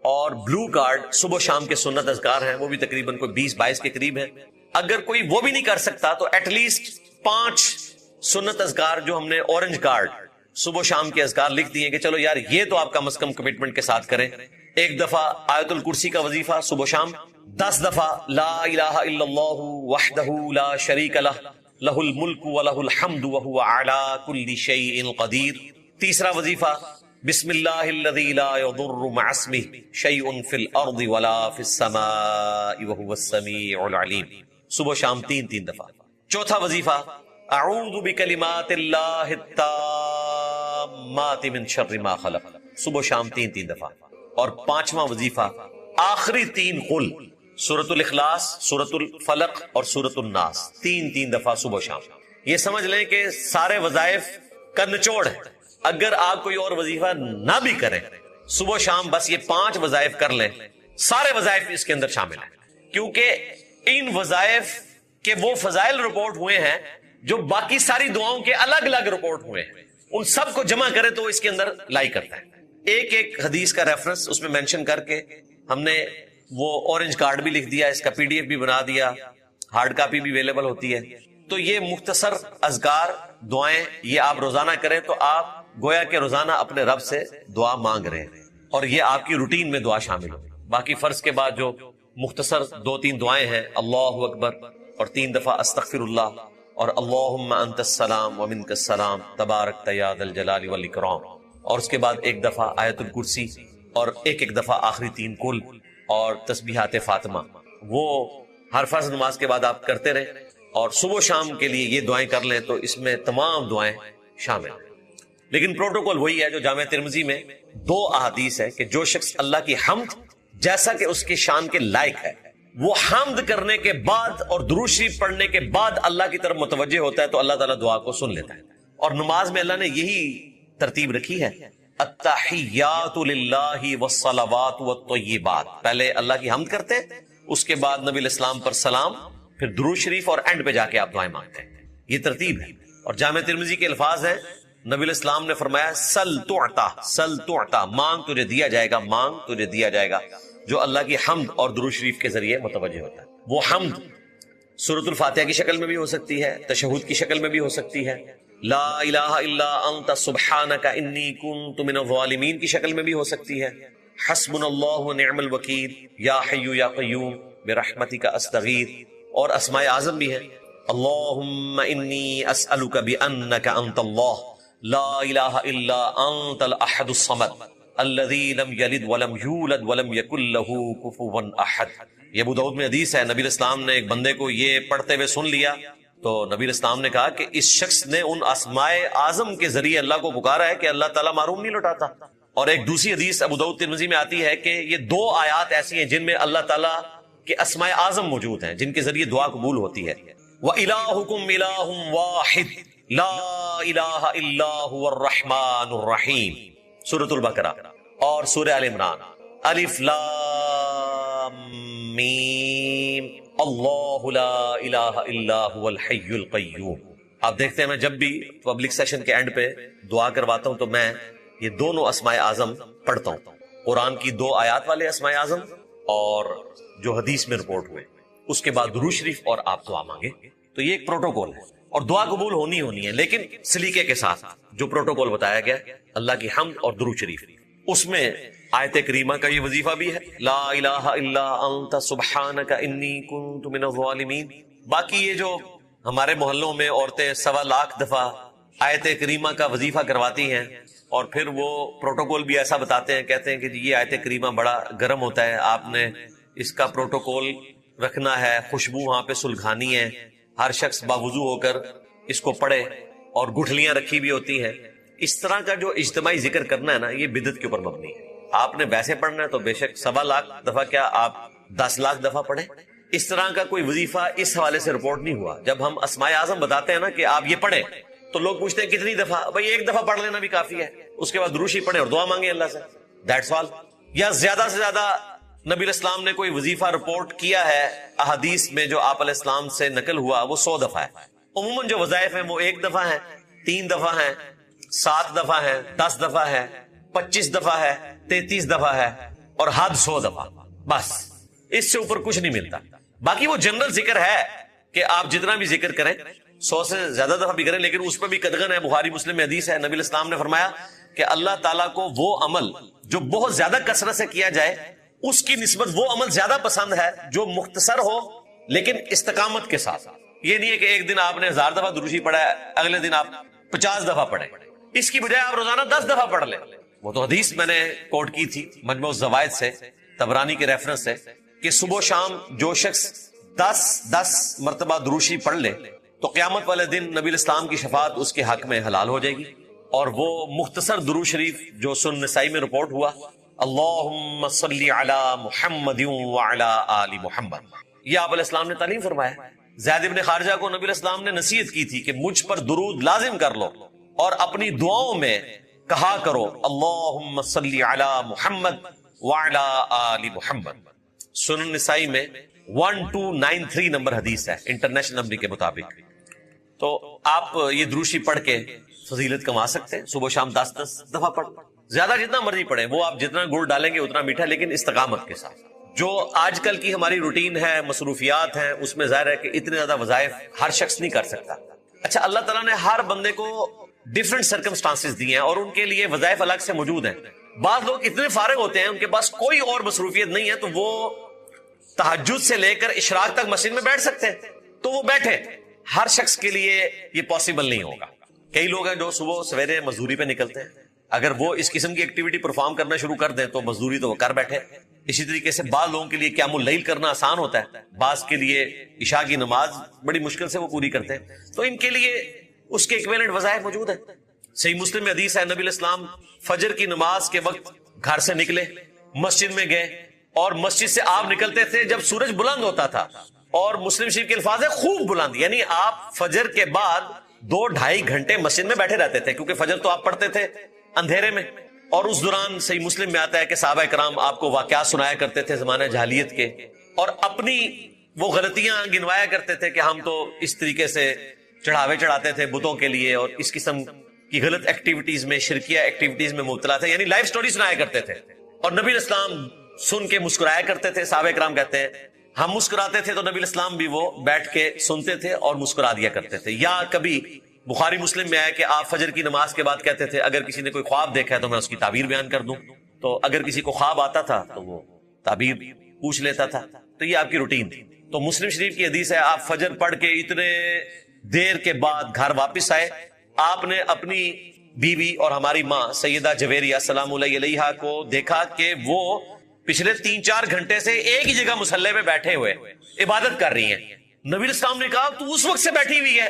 اور بلو کارڈ صبح شام کے سنت اذکار ہیں وہ بھی تقریباً کوئی 20-22 کے قریب ہیں۔ اگر کوئی وہ بھی نہیں کر سکتا تو ایٹ لیسٹ 5 سنت اذکار جو ہم نے اورنج کارڈ صبح شام کے اذکار لکھ دیے کہ چلو یار یہ تو آپ کم از کم کمٹمنٹ کے ساتھ کریں۔ ایک دفعہ آیت الکرسی کا وظیفہ صبح شام، 10 دفعہ لا الہ الا اللہ وحدہ لا شریک لہ لہ الملک ولہ الحمد وہو علی کل شیء قدیر۔ تیسرا وظیفہ بسم اللہ الذی لا یضر مع اسمہ شیء فی الارض ولا فی السماء وہو السمیع العلیم، صبح شام 3 دفعہ۔ چوتھا وظیفہ اعوذ بکلمات اللہ التامات من شر ما خلق، صبح شام 3 دفعہ۔ اور 5واں وظیفہ آخری 3 قل، سورۃ الاخلاص، سورۃ الفلق اور سورۃ الناس، 3 دفعہ صبح شام۔ یہ سمجھ لیں کہ سارے وظائف کا نچوڑ ہے۔ اگر آپ کوئی اور وظیفہ نہ بھی کریں صبح شام بس یہ 5 وظائف کر لیں، سارے وظائف اس کے اندر شامل ہیں، کیونکہ ان وظائف کے وہ فضائل رپورٹ ہوئے ہیں جو باقی ساری دعاؤں کے الگ الگ رپورٹ ہوئے ہیں، ان سب کو جمع کریں تو اس کے اندر لائی کرتا ہے۔ ایک حدیث کا ریفرنس اس میں مینشن کر کے ہم نے وہ اورنج کارڈ بھی لکھ دیا، اس کا PDF بھی بنا دیا، ہارڈ کاپی بھی اویلیبل ہوتی ہے۔ تو یہ مختصر اذکار دعائیں یہ آپ روزانہ کریں تو آپ گویا کہ روزانہ اپنے رب سے دعا مانگ رہے ہیں، اور یہ آپ کی روٹین میں دعا شامل ہو۔ باقی فرض کے بعد جو مختصر 2-3 دعائیں ہیں، اللہ اکبر اور 3 دفعہ استغفر اللہ، اور اللہم انت السلام ومنک السلام تبارک یا ذا الجلال والاکرام، اور اس کے بعد 1 دفعہ آیت الکرسی، اور ایک ایک دفعہ آخری 3 کل اور تسبیحات فاطمہ وہ ہر فرض نماز کے بعد آپ کرتے رہیں، اور صبح و شام کے لیے یہ دعائیں کر لیں تو اس میں تمام دعائیں شامل ہیں۔ لیکن پروٹوکول وہی ہے جو جامع ترمذی میں 2 احادیث ہے کہ جو شخص اللہ کی حمد جیسا کہ اس کی شان کے لائق ہے وہ حمد کرنے کے بعد اور درود شریف پڑھنے کے بعد اللہ کی طرف متوجہ ہوتا ہے تو اللہ تعالیٰ دعا کو سن لیتا ہے۔ اور نماز میں اللہ نے یہی ترتیب رکھی ہے، التحیات للہ والصلوات والطیبات، پہلے اللہ کی حمد کرتے ہیں، اس کے بعد نبی الاسلام پر سلام، پھر درود شریف، اور اینڈ پہ جا کے آپ دعائیں مانگتے ہیں۔ یہ ترتیب ہے۔ اور جامع ترمذی کے الفاظ ہیں، نبی الاسلام نے فرمایا سل تعطا، سل تعطا، مانگ تجھے دیا جائے گا، مانگ تجھے دیا جائے گا۔ جو اللہ کی حمد اور درود شریف کے ذریعے متوجہ ہوتا ہے، وہ حمد سورۃ الفاتحہ کی شکل میں بھی ہو سکتی ہے، تشہد کی شکل میں بھی ہو سکتی ہے، لا الہ الا انت سبحانک انی کنت من الظالمین کی شکل میں بھی ہو سکتی ہے، حسبنا اللہ ونعم الوکیل، یا حی یا قیوم برحمتک استغیث، اور اسماء اعظم بھی ہیں، اللہم انی اسألک بانک انت اللہ لا الہ الا انت الاحد الصمد الذی لم یلد ولم یولد ولم یکن لہ کفوا احد۔ یہ ابو داؤد میں حدیث ہے، نبی الاسلام نے ایک بندے کو یہ پڑھتے ہوئے سن لیا تو نبی الاسلام نے کہا کہ اس شخص نے ان اسماء اعظم کے ذریعے اللہ کو پکارا ہے کہ اللہ تعالیٰ محروم نہیں لوٹاتا۔ اور ایک دوسری حدیث ابو داؤد ترمذی میں آتی ہے کہ یہ 2 آیات ایسی ہیں جن میں اللہ تعالیٰ کے اسماء اعظم موجود ہیں جن کے ذریعے دعا قبول ہوتی ہے، وَإِلَٰهُكُمْ إِلَٰهٌ وَاحِدٌ لَا إِلَٰهَ إِلَّا هُوَ الرَّحْمَٰنُ الرَّحِيمُ، سورۃ البقرہ، اور سورہ آل عمران، الف لام میم اللہ لا الہ الا هو الحی القیوم۔ آپ دیکھتے ہیں میں جب بھی پبلک سیشن کے اینڈ پہ دعا کرواتا ہوں تو میں یہ دونوں اسماء اعظم پڑھتا ہوں، قرآن کی 2 آیات والے اسماء اعظم اور جو حدیث میں رپورٹ ہوئے، اس کے بعد درود شریف اور آپ دعا مانگے۔ تو یہ ایک پروٹوکول ہے اور دعا قبول ہونی ہے، لیکن سلیقے کے ساتھ جو پروٹوکول بتایا گیا اللہ کی حمد اور درود شریف، اس میں آیت کریمہ کا یہ وظیفہ بھی ہے، لا الہ الا انت سبحانک انی کنت من الظالمین۔ باقی یہ جو ہمارے محلوں میں عورتیں 1.25 لاکھ دفعہ آیت کریمہ کا وظیفہ کرواتی ہیں اور پھر وہ پروٹوکول بھی ایسا بتاتے ہیں، کہتے ہیں کہ یہ آیت کریمہ بڑا گرم ہوتا ہے، آپ نے اس کا پروٹوکول رکھنا ہے، خوشبو وہاں پہ سلگھانی ہے، ہر شخص باوضو ہو کر اس کو پڑھے، اور گٹھلیاں رکھی بھی ہوتی ہیں۔ اس طرح کا جو اجتماعی ذکر کرنا ہے نا، یہ بدعت کے اوپر مبنی ہے۔ آپ نے ویسے پڑھنا ہے تو بے شک 1.25 لاکھ دفعہ کیا آپ 10 لاکھ دفعہ پڑھیں۔ اس طرح کا کوئی وظیفہ اس حوالے سے رپورٹ نہیں ہوا۔ جب ہم اسماء اعظم بتاتے ہیں نا کہ آپ یہ پڑھیں تو لوگ پوچھتے ہیں کتنی دفعہ؟ بھائی 1 دفعہ پڑھ لینا بھی کافی ہے، اس کے بعد درود شریف پڑھیں اور دعا مانگیں اللہ سے، دیٹس آل۔ یا زیادہ سے زیادہ نبی الاسلام نے کوئی وظیفہ رپورٹ کیا ہے احادیث میں جو آپ علیہ السلام سے نقل ہوا، وہ 100 دفعہ ہے۔ عموماً جو وظائف ہیں وہ 1 دفعہ ہیں، 3 دفعہ ہیں، 7 دفعہ ہے، 10 دفعہ ہے، 25 دفعہ ہے، 33 دفعہ ہے، اور حد 100 دفعہ، بس اس سے اوپر کچھ نہیں ملتا۔ باقی وہ جنرل ذکر ہے کہ آپ جتنا بھی ذکر کریں 100 سے زیادہ دفعہ بھی کریں، لیکن اس پہ بھی قدغن ہے۔ بخاری مسلم میں حدیث ہے، نبی الاسلام نے فرمایا کہ اللہ تعالیٰ کو وہ عمل جو بہت زیادہ کثرت سے کیا جائے اس کی نسبت وہ عمل زیادہ پسند ہے جو مختصر ہو لیکن استقامت کے ساتھ۔ یہ نہیں ہے کہ ایک دن آپ نے 1000 دفعہ درود شریف پڑھا ہے، اگلے دن آپ 50 دفعہ پڑھیں، اس کی بجائے آپ روزانہ 10 دفعہ پڑھ لیں۔ وہ تو حدیث میں نے کوٹ کی تھی مجموع الزوائد سے، طبرانی کے ریفرنس سے، کہ صبح و شام جو شخص 10 مرتبہ درود شریف پڑھ لے تو قیامت والے دن نبی الاسلام کی شفاعت اس کے حق میں حلال ہو جائے گی۔ اور وہ مختصر درود شریف جو سنن نسائی میں رپورٹ ہوا، اللہم صلی علی محمد وعلی آل محمد، یہ آپ علیہ السلام نے تعلیم فرمایا۔ زید بن خارجہ کو نبی الاسلام نے نصیحت کی تھی کہ مجھ پر درود لازم کر لو اور اپنی دعاؤں میں کہا کرو اللہم صلی علی محمد وعلی آل محمد۔ سنن نسائی میں 1293 نمبر حدیث ہے انٹرنیشنل نمبر کے مطابق۔ تو آپ یہ درود شریف پڑھ کے فضیلت کما سکتے ہیں، صبح شام 10 دفعہ پڑھ، زیادہ جتنا مرضی پڑھیں، وہ آپ جتنا گڑ ڈالیں گے اتنا میٹھا، لیکن استقامت کے ساتھ۔ جو آج کل کی ہماری روٹین ہے، مصروفیات ہیں، اس میں ظاہر ہے کہ اتنے زیادہ وظائف ہر شخص نہیں کر سکتا۔ اچھا، اللہ تعالیٰ نے ہر بندے کو ڈیفرنٹ سرکمسٹانسز دیے ہیں اور ان کے لیے وظائف الگ سے موجود ہیں۔ بعض لوگ اتنے فارغ ہوتے ہیں، ان کے پاس کوئی اور مصروفیت نہیں ہے، تو وہ تہجد سے لے کر اشراق تک مسجد میں بیٹھ سکتے ہیں، تو وہ بیٹھے۔ ہر شخص کے لیے یہ پاسبل نہیں ہوگا۔ کئی لوگ ہیں جو صبح سویرے مزدوری پہ نکلتے ہیں، اگر وہ اس قسم کی ایکٹیویٹی پرفارم کرنا شروع کر دیں تو مزدوری تو وہ کر بیٹھے. اسی طریقے سے بعض لوگوں کے لیے قیام اللیل کرنا آسان ہوتا ہے, بعض کے لیے عشاء کی نماز بڑی مشکل سے وہ پوری کرتے ہیں, تو ان کے لیے اس کے ایکویلنٹ وظائف موجود ہیں. صحیح مسلم میں حدیث ہے, نبی علیہ السلام فجر کی نماز کے وقت گھر سے نکلے, مسجد میں گئے, اور مسجد سے آپ نکلتے تھے جب سورج بلند ہوتا تھا, اور مسلم شریف کے الفاظ ہے خوب بلند, یعنی آپ فجر کے بعد 2-2.5 گھنٹے مسجد میں بیٹھے رہتے تھے, کیونکہ فجر تو آپ پڑھتے تھے اندھیرے میں. اور اس دوران صحیح مسلم میں آتا ہے کہ صحابہ کرام آپ کو واقعات سنایا کرتے تھے زمانہ جاہلیت کے, اور اپنی وہ غلطیاں گنوایا کرتے تھے کہ ہم تو اس طریقے سے چڑھاوے چڑھاتے تھے بتوں کے لیے, اور اس قسم کی غلط ایکٹیویٹیز میں, شرکیہ ایکٹیویٹیز میں مبتلا تھے, یعنی لائف سٹوری سنایا کرتے تھے. اور نبی علیہ السلام سن کے مسکرایا کرتے تھے. صحابہ کرام کہتے ہیں ہم مسکراتے تھے تو نبی علیہ السلام بھی وہ بیٹھ کے سنتے تھے اور مسکرا دیا کرتے تھے. یا کبھی بخاری مسلم میں آیا کہ آپ فجر کی نماز کے بعد کہتے تھے اگر کسی نے کوئی خواب دیکھا ہے تو میں اس کی تعبیر بیان کر دوں. تو اگر کسی کو خواب آتا تھا تو وہ تعبیر پوچھ لیتا تھا. تو یہ آپ کی روٹین تھی. تو مسلم شریف کی حدیث ہے, آپ فجر پڑھ کے اتنے دیر کے بعد گھر واپس آئے, آپ نے اپنی بیوی اور ہماری ماں سیدہ جویریہ سلام اللہ علیہا کو دیکھا کہ وہ پچھلے 3-4 گھنٹے سے ایک ہی جگہ مصلی پہ بیٹھے ہوئے عبادت کر رہی ہیں. نبی علیہ السلام نے کہا تو اس وقت سے بیٹھی ہوئی ہے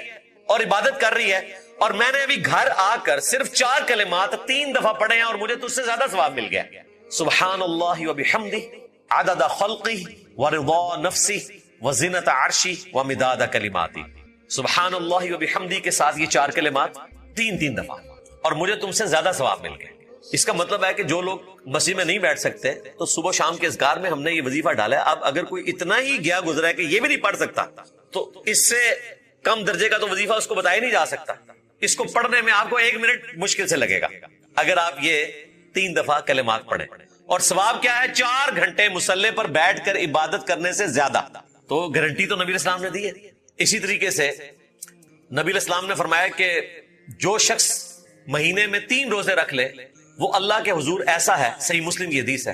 اور عبادت کر رہی ہے, اور میں نے ابھی گھر آ کر صرف 4 کلمات 3 دفعہ پڑھے ہیں اور مجھے تجھ سے زیادہ ثواب مل گیا. سبحان اللہ وبحمدہ عدد خلقہ ورضا نفسہ وزنۃ عرشہ ومداد کلماتہ. سبحان اللہ وبحمدہ کے ساتھ یہ 4 کلمات 3 دفعہ, اور مجھے تم سے زیادہ ثواب مل گیا. اس کا مطلب ہے کہ جو لوگ مسجد میں نہیں بیٹھ سکتے تو صبح شام کے اذکار میں ہم نے یہ وظیفہ ڈالا ہے. اب اگر کوئی اتنا ہی گیا گزرا ہے کہ یہ بھی نہیں پڑھ سکتا تو اس سے کم درجے کا تو وظیفہ اس کو بتایا نہیں جا سکتا. اس کو پڑھنے میں آپ کو 1 منٹ مشکل سے لگے گا اگر آپ یہ 3 دفعہ کلمات پڑھیں. اور ثواب کیا ہے؟ 4 گھنٹے مصلی پر بیٹھ کر عبادت کرنے سے زیادہ. تو گارنٹی تو نبی علیہ السلام نے دی ہے. اسی طریقے سے نبی علیہ السلام نے فرمایا کہ جو شخص مہینے میں 3 روزے رکھ لے وہ اللہ کے حضور ایسا ہے, صحیح مسلم کی حدیث ہے,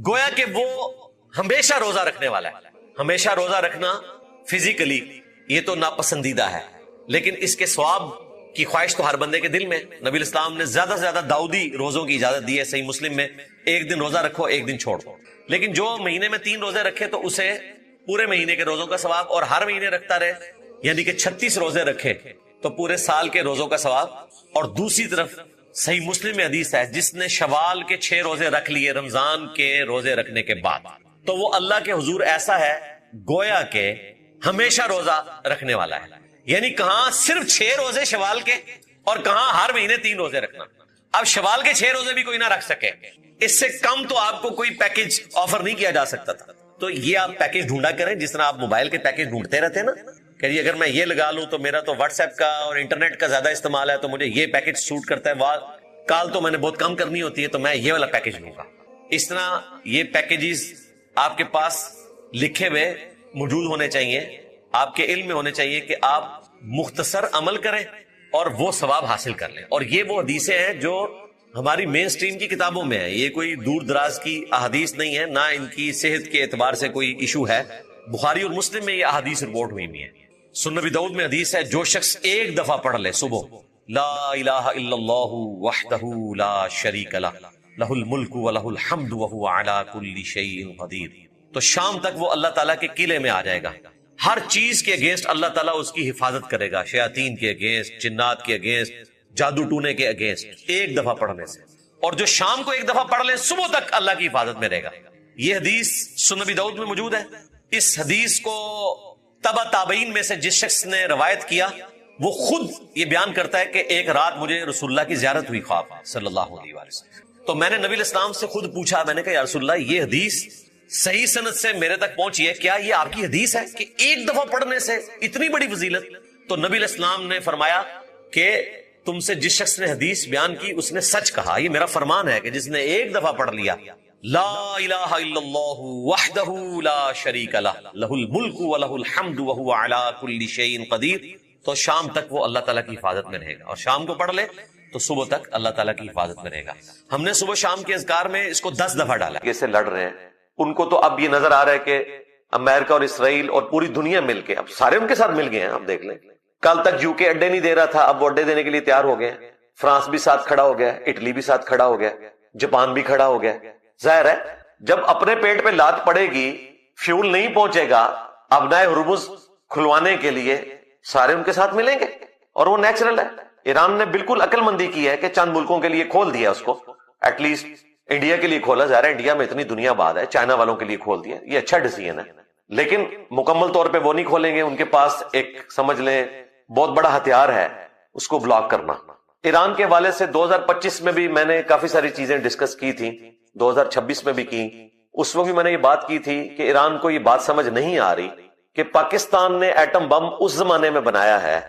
گویا کہ وہ ہمیشہ روزہ رکھنے والا ہے. ہمیشہ روزہ رکھنا فزیکلی یہ تو ناپسندیدہ ہے, لیکن اس کے ثواب کی خواہش تو ہر بندے کے دل میں. نبی علیہ السلام نے زیادہ سے زیادہ داؤدی روزوں کی اجازت دی ہے. صحیح مسلم میں 1 دن روزہ رکھو 1 دن چھوڑ. لیکن جو مہینے میں 3 روزے رکھے تو اسے پورے مہینے کے روزوں کا ثواب, اور ہر مہینے رکھتا رہے یعنی کہ 36 روزے رکھے تو پورے سال کے روزوں کا ثواب. اور دوسری طرف صحیح مسلم میں حدیث ہے جس نے شوال کے 6 روزے رکھ لیے رمضان کے روزے رکھنے کے بعد تو وہ اللہ کے حضور ایسا ہے گویا کہ ہمیشہ روزہ رکھنے والا ہے. یعنی کہاں صرف 6 روزے شوال کے اور کہاں ہر مہینے 3 روزے رکھنا. اب شوال کے 6 روزے بھی کوئی نہ رکھ سکے, اس سے کم تو آپ کو کوئی پیکج آفر نہیں کیا جا سکتا تھا. تو یہ آپ پیکج ڈھونڈا کریں جس طرح آپ موبائل کے پیکج ڈھونڈتے رہتے ہیں نا کہ اگر میں یہ لگا لوں تو میرا تو واٹس ایپ کا اور انٹرنیٹ کا زیادہ استعمال ہے تو مجھے یہ پیکج سوٹ کرتا ہے, کال تو میں نے بہت کم کرنی ہوتی ہے تو میں یہ والا پیکج لوں گا. اس طرح یہ پیکیجز آپ کے پاس لکھے ہوئے موجود ہونے چاہیے, آپ کے علم میں ہونے چاہیے کہ آپ مختصر عمل کریں اور وہ ثواب حاصل کر لیں. اور یہ وہ حدیثیں ہیں جو ہماری مین سٹریم کی کتابوں میں ہیں, یہ کوئی دور دراز کی احادیث نہیں ہے, نہ ان کی صحت کے اعتبار سے کوئی ایشو ہے. بخاری اور مسلم میں یہ احادیث رپورٹ ہوئی ہیں. سنن نبی داؤد میں حدیث ہے جو شخص 1 دفعہ پڑھ لے صبح لا الہ الا اللہ وحدہ لا شریک لہ لہ الملک ولہ الحمد وہو علی کل شیء قدیر, تو شام تک وہ اللہ تعالیٰ کے قلعے میں آ جائے گا. ہر چیز کے اگینسٹ اللہ تعالیٰ اس کی حفاظت کرے گا, شیاطین کے اگینسٹ, جنات کے اگینسٹ, جادو ٹونے کے اگینسٹ 1 دفعہ پڑھنے سے. اور جو شام کو 1 دفعہ پڑھ لے صبح تک اللہ کی حفاظت میں رہے گا. یہ حدیث سنن نبی داؤد میں موجود ہے. اس حدیث کو تبع تابعین میں سے جس شخص نے روایت کیا وہ خود یہ بیان کرتا ہے کہ ایک رات مجھے رسول اللہ کی زیارت ہوئی خواب صلی اللہ علیہ وسلم, تو میں نے نبی علیہ السلام سے خود پوچھا, میں نے کہا یا رسول اللہ یہ حدیث صحیح سند سے میرے تک پہنچی ہے, کیا یہ آپ کی حدیث ہے کہ 1 دفعہ پڑھنے سے اتنی بڑی فضیلت؟ تو نبی علیہ السلام نے فرمایا کہ تم سے جس شخص نے حدیث بیان کی اس نے سچ کہا, یہ میرا فرمان ہے کہ جس نے 1 دفعہ پڑھ لیا لا الہ الا اللہ وحدہ لا شریک لہ لہ الملک ولہ الحمد وہو علی کل شیء قدیر, تو شام تک وہ اللہ تعالیٰ کی حفاظت میں رہے گا. اور شام کو پڑھ لے تو صبح تک اللہ تعالیٰ کی حفاظت میں رہے گا. ہم نے صبح شام کے اذکار میں اس کو 10 دفعہ ڈالا. سے لڑ رہے ہیں ان کو تو اب یہ نظر آ رہا ہے کہ امریکہ اور اسرائیل اور پوری دنیا مل کے اب سارے ان کے ساتھ مل گئے ہیں. اب دیکھ لیں, کل تک UK اڈے نہیں دے رہا تھا, اب وہ اڈے دینے کے لیے تیار ہو گئے ہیں. فرانس بھی ساتھ کھڑا ہو گیا، اٹلی بھی ساتھ کھڑا ہو گیا، جاپان بھی کھڑا ہو گیا. ظاہر ہے جب اپنے پیٹ پہ لات پڑے گی، فیول نہیں پہنچے گا ابنائے ہرمز کھلوانے کے لیے، سارے ان کے ساتھ ملیں گے، اور وہ نیچرل ہے. ایران نے بالکل عقل مندی کی ہے کہ چند ملکوں کے لیے کھول دیا اس کو، ایٹ لیسٹ انڈیا کے لیے کھولا. ظاہر ہے انڈیا میں اتنی دنیا بعد ہے، چائنا والوں کے لیے کھول دیا، یہ اچھا ڈیسیژن ہے، لیکن مکمل طور پہ وہ نہیں کھولیں گے. ان کے پاس ایک سمجھ لیں بہت بڑا ہتھیار ہے اس کو بلاک کرنا. ایران کے حوالے سے 2025 میں بھی میں نے کافی ساری چیزیں ڈسکس کی تھی، 2026 میں بھی کی. اس وقت بھی میں نے یہ بات کی تھی کہ ایران کو یہ بات سمجھ نہیں آ رہی کہ پاکستان نے ایٹم بم اس زمانے میں بنایا ہے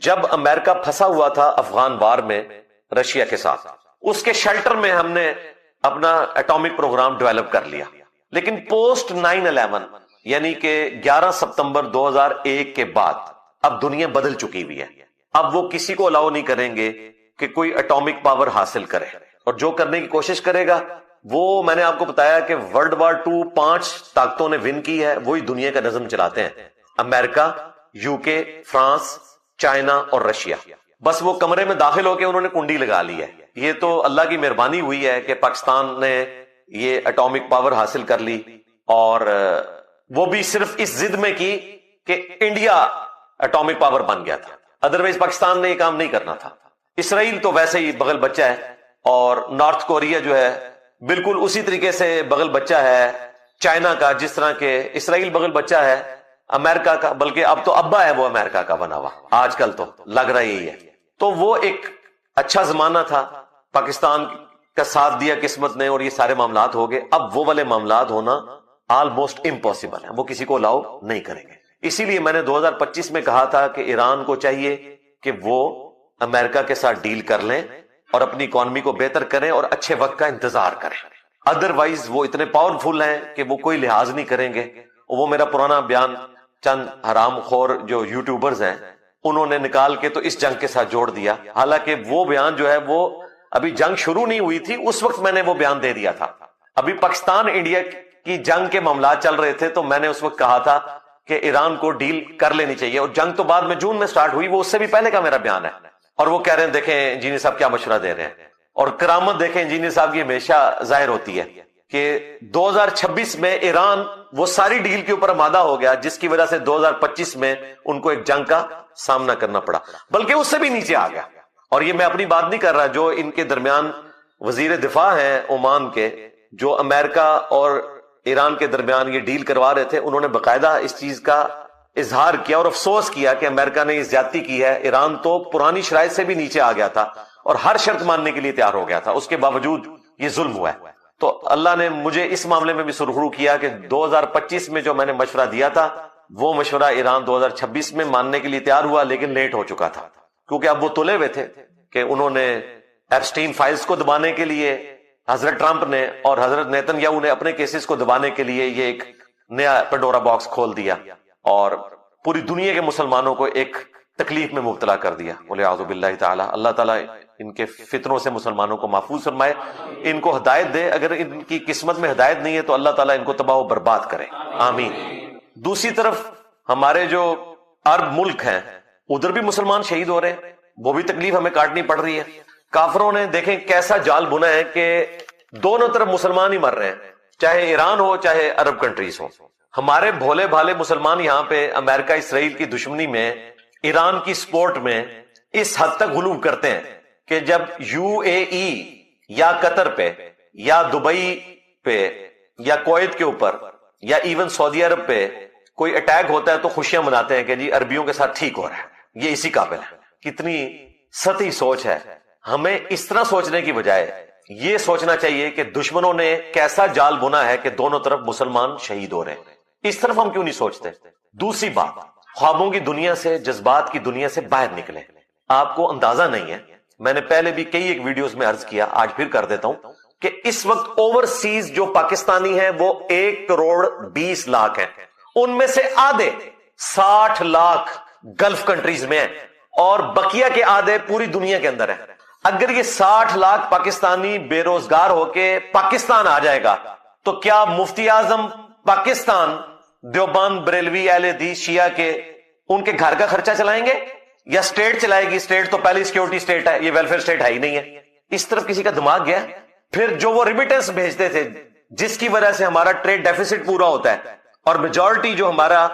جب امریکہ پھنسا ہوا تھا افغان وار میں رشیا کے ساتھ. اس کے شیلٹر میں ہم نے اپنا ایٹامک پروگرام ڈیولپ کر لیا. لیکن پوسٹ 9/11 یعنی کہ 11 ستمبر 2001 کے بعد اب دنیا بدل چکی ہوئی ہے. اب وہ کسی کو الاؤ نہیں کریں گے کہ کوئی ایٹامک پاور حاصل کرے، اور جو کرنے کی کوشش کرے گا وہ، میں نے آپ کو بتایا کہ ورلڈ وار 2 5 طاقتوں نے ون کی ہے، وہی دنیا کا نظم چلاتے ہیں، امریکہ، یو کے، فرانس، چائنا اور رشیا. بس وہ کمرے میں داخل ہو کے انہوں نے کنڈی لگا لی ہے. یہ تو اللہ کی مہربانی ہوئی ہے کہ پاکستان نے یہ ایٹامک پاور حاصل کر لی، اور وہ بھی صرف اس ضد میں کی کہ انڈیا ایٹامک پاور بن گیا تھا، ادروائز پاکستان نے یہ کام نہیں کرنا تھا. اسرائیل تو ویسے ہی بغل بچہ ہے، اور نارتھ کوریا جو ہے بالکل اسی طریقے سے بغل بچہ ہے چائنا کا، جس طرح کہ اسرائیل بغل بچہ ہے امریکہ کا، بلکہ اب تو ابا ہے وہ امریکہ کا بنا ہوا، آج کل تو لگ رہا یہی ہے. تو وہ ایک اچھا زمانہ تھا، پاکستان کا ساتھ دیا قسمت نے اور یہ سارے معاملات ہو گئے. اب وہ والے معاملات ہونا آلموسٹ امپاسبل ہے، وہ کسی کو الاؤ نہیں کریں گے. اسی لیے میں نے 2025 میں کہا تھا کہ ایران کو چاہیے کہ وہ امریکہ کے ساتھ ڈیل کر لیں اور اپنی اکانومی کو بہتر کریں اور اچھے وقت کا انتظار کریں. ادروائز وہ اتنے پاورفل ہیں کہ وہ کوئی لحاظ نہیں کریں گے. وہ میرا پرانا بیان چند حرام خور جو یوٹیوبرز ہیں انہوں نے نکال کے تو اس جنگ کے ساتھ جوڑ دیا، حالانکہ وہ بیان جو ہے وہ ابھی جنگ شروع نہیں ہوئی تھی اس وقت میں نے وہ بیان دے دیا تھا. ابھی پاکستان انڈیا کی جنگ کے معاملات چل رہے تھے، تو میں نے اس وقت کہا تھا کہ ایران کو ڈیل کر لینی چاہیے، اور جنگ تو بعد میں جون میں سٹارٹ ہوئی، وہ اس سے بھی پہلے کا میرا بیان ہے. اور وہ کہہ رہے ہیں دیکھیں انجینئر صاحب کیا مشورہ دے رہے ہیں، اور کرامت دیکھیں انجینئر صاحب کی ہمیشہ ظاہر ہوتی ہے کہ 2026 میں ایران وہ ساری ڈیل کے اوپر آمادہ ہو گیا جس کی وجہ سے 2025 میں ان کو ایک جنگ کا سامنا کرنا پڑا، بلکہ اس سے بھی نیچے آ گیا. اور یہ میں اپنی بات نہیں کر رہا، جو ان کے درمیان وزیر دفاع ہیں عمان کے، جو امریکہ اور ایران کے درمیان یہ ڈیل کروا رہے تھے، انہوں نے باقاعدہ اس چیز کا اظہار کیا اور افسوس کیا کہ امریکہ نے یہ زیادتی کی ہے. ایران تو پرانی شرائط سے بھی نیچے آ گیا تھا اور ہر شرط ماننے کے لیے تیار ہو گیا تھا، اس کے باوجود یہ ظلم ہوا ہے. تو اللہ نے مجھے اس معاملے میں بھی سرخرو کیا کہ 2025 میں جو میں نے مشورہ دیا تھا وہ مشورہ ایران 2026 میں ماننے کے لیے تیار ہوا، لیکن لیٹ ہو چکا تھا، کیونکہ اب وہ تلے ہوئے تھے کہ انہوں نے ایپسٹین فائلز کو دبانے کے لیے حضرت ٹرمپ نے اور حضرت نیتن یاہو نے اپنے کیسز کو دبانے کے لیے یہ ایک نیا پنڈورا باکس کھول دیا اور پوری دنیا کے مسلمانوں کو ایک تکلیف میں مبتلا کر دیا. والعیاذ باللہ تعالی. اللہ تعالیٰ ان کے فتنوں سے مسلمانوں کو محفوظ فرمائے، ان کو ہدایت دے، اگر ان کی قسمت میں ہدایت نہیں ہے تو اللہ تعالیٰ ان کو تباہ و برباد کرے، آمین. دوسری طرف ہمارے جو عرب ملک ہیں ادھر بھی مسلمان شہید ہو رہے ہیں، وہ بھی تکلیف ہمیں کاٹنی پڑ رہی ہے. کافروں نے دیکھیں کیسا جال بنا ہے کہ دونوں طرف مسلمان ہی مر رہے ہیں، چاہے ایران ہو چاہے عرب کنٹریز ہو. ہمارے بھولے بھالے مسلمان یہاں پہ امریکہ اسرائیل کی دشمنی میں، ایران کی سپورٹ میں اس حد تک غلو کرتے ہیں کہ جب یو اے ای یا قطر پہ یا دبئی پہ یا کویت کے اوپر یا ایون سعودی عرب پہ کوئی اٹیک ہوتا ہے تو خوشیاں مناتے ہیں کہ جی عربیوں کے ساتھ ٹھیک ہو رہا ہے. یہ اسی قابل ہے. کتنی سطحی سوچ ہے. ہمیں اس طرح سوچنے کی بجائے یہ سوچنا چاہیے کہ دشمنوں نے کیسا جال بنا ہے کہ دونوں طرف مسلمان شہید ہو رہے ہیں. اس طرف ہم کیوں نہیں سوچتے؟ دوسری بات، خوابوں کی دنیا سے، جذبات کی دنیا سے باہر نکلیں. آپ کو اندازہ نہیں ہے، میں نے پہلے بھی کئی ایک ویڈیوز میں عرض کیا، آج پھر کر دیتا ہوں کہ اس وقت اوورسیز جو پاکستانی ہیں وہ 1,20,00,000 ہیں. ان میں سے آدھے 60 لاکھ گلف کنٹریز میں ہیں اور بقیہ کے آدھے پوری دنیا کے اندر ہیں. اگر یہ 60 لاکھ پاکستانی بے روزگار ہو کے پاکستان آ جائے گا تو کیا مفتی اعظم پاکستان دیوبند بریلوی اہل حدیث شیعہ کے ان کے گھر کا خرچہ چلائیں گے؟ یا اسٹیٹ چلائے گی, اسٹیٹ تو پہلی سیکورٹی اسٹیٹ ہے, یہ ویلفیئر اسٹیٹ ہے ہی نہیں ہے, اس طرف کسی کا دماغ گیا. پھر جو وہ ریمیٹنس بھیجتے تھے جس کی وجہ سے ہمارا ٹریڈ ڈیفیسٹ پورا ہوتا ہے, اور میجورٹی جو ہمارا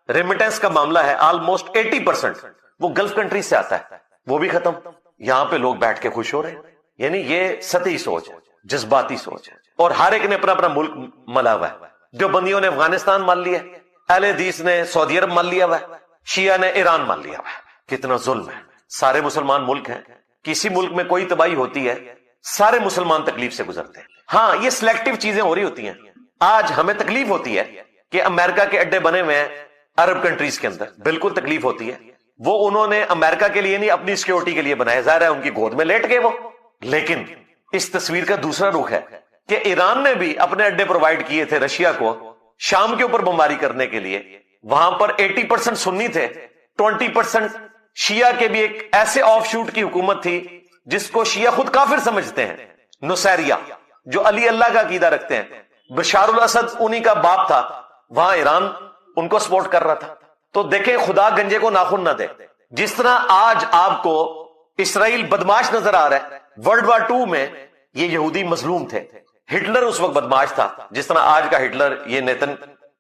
ریمیٹنس کا معاملہ ہے آلموسٹ 80% وہ گلف کنٹریز سے آتا ہے, وہ بھی ختم. یہاں پہ لوگ بیٹھ کے خوش ہو رہے ہیں. یعنی یہ سطحی سوچ ہے, جذباتی سوچ ہے, اور ہر ایک نے اپنا اپنا ملک ملا ہوا ہے. دیوبندیوں نے افغانستان مان لیا, اہل حدیث نے سعودی عرب مان لیا ہوا ہے, شیعہ نے ایران مان لیا ہوا ہے. کتنا ظلم ہے. سارے مسلمان ملک ہیں, کسی ملک میں کوئی تباہی ہوتی ہے سارے مسلمان تکلیف سے گزرتے ہیں. ہاں یہ سلیکٹو چیزیں ہو رہی ہوتی ہیں. آج ہمیں تکلیف ہوتی ہے کہ امریکہ کے اڈے بنے ہوئے ہیں عرب کنٹریز کے اندر, بالکل تکلیف ہوتی ہے. وہ انہوں نے امریکہ کے لیے نہیں اپنی سیکورٹی کے لیے بنائے, ظاہر ہے ان کی گود میں لیٹ گئے وہ. لیکن اس تصویر کا دوسرا رخ ہے کہ ایران نے بھی اپنے اڈے پرووائڈ کیے تھے رشیا کو شام کے اوپر بمباری کرنے کے لیے. وہاں پر 80% سنی تھے, 20% شیعہ کے بھی ایک ایسے آف شوٹ کی حکومت تھی جس کو شیعہ خود کافر سمجھتے ہیں, نصیریہ, جو علی اللہ کا عقیدہ رکھتے ہیں. بشار الاسد انہی کا باپ تھا, وہاں ایران ان کو سپورٹ کر رہا تھا. تو دیکھیں خدا گنجے کو ناخن نہ دے. جس طرح آج آپ کو اسرائیل بدماش نظر آ رہا ہے, ورلڈ وار 2 میں یہ یہودی مظلوم تھے. ہٹلر اس وقت بدماش تھا, جس طرح آج کا ہٹلر یہ نیتن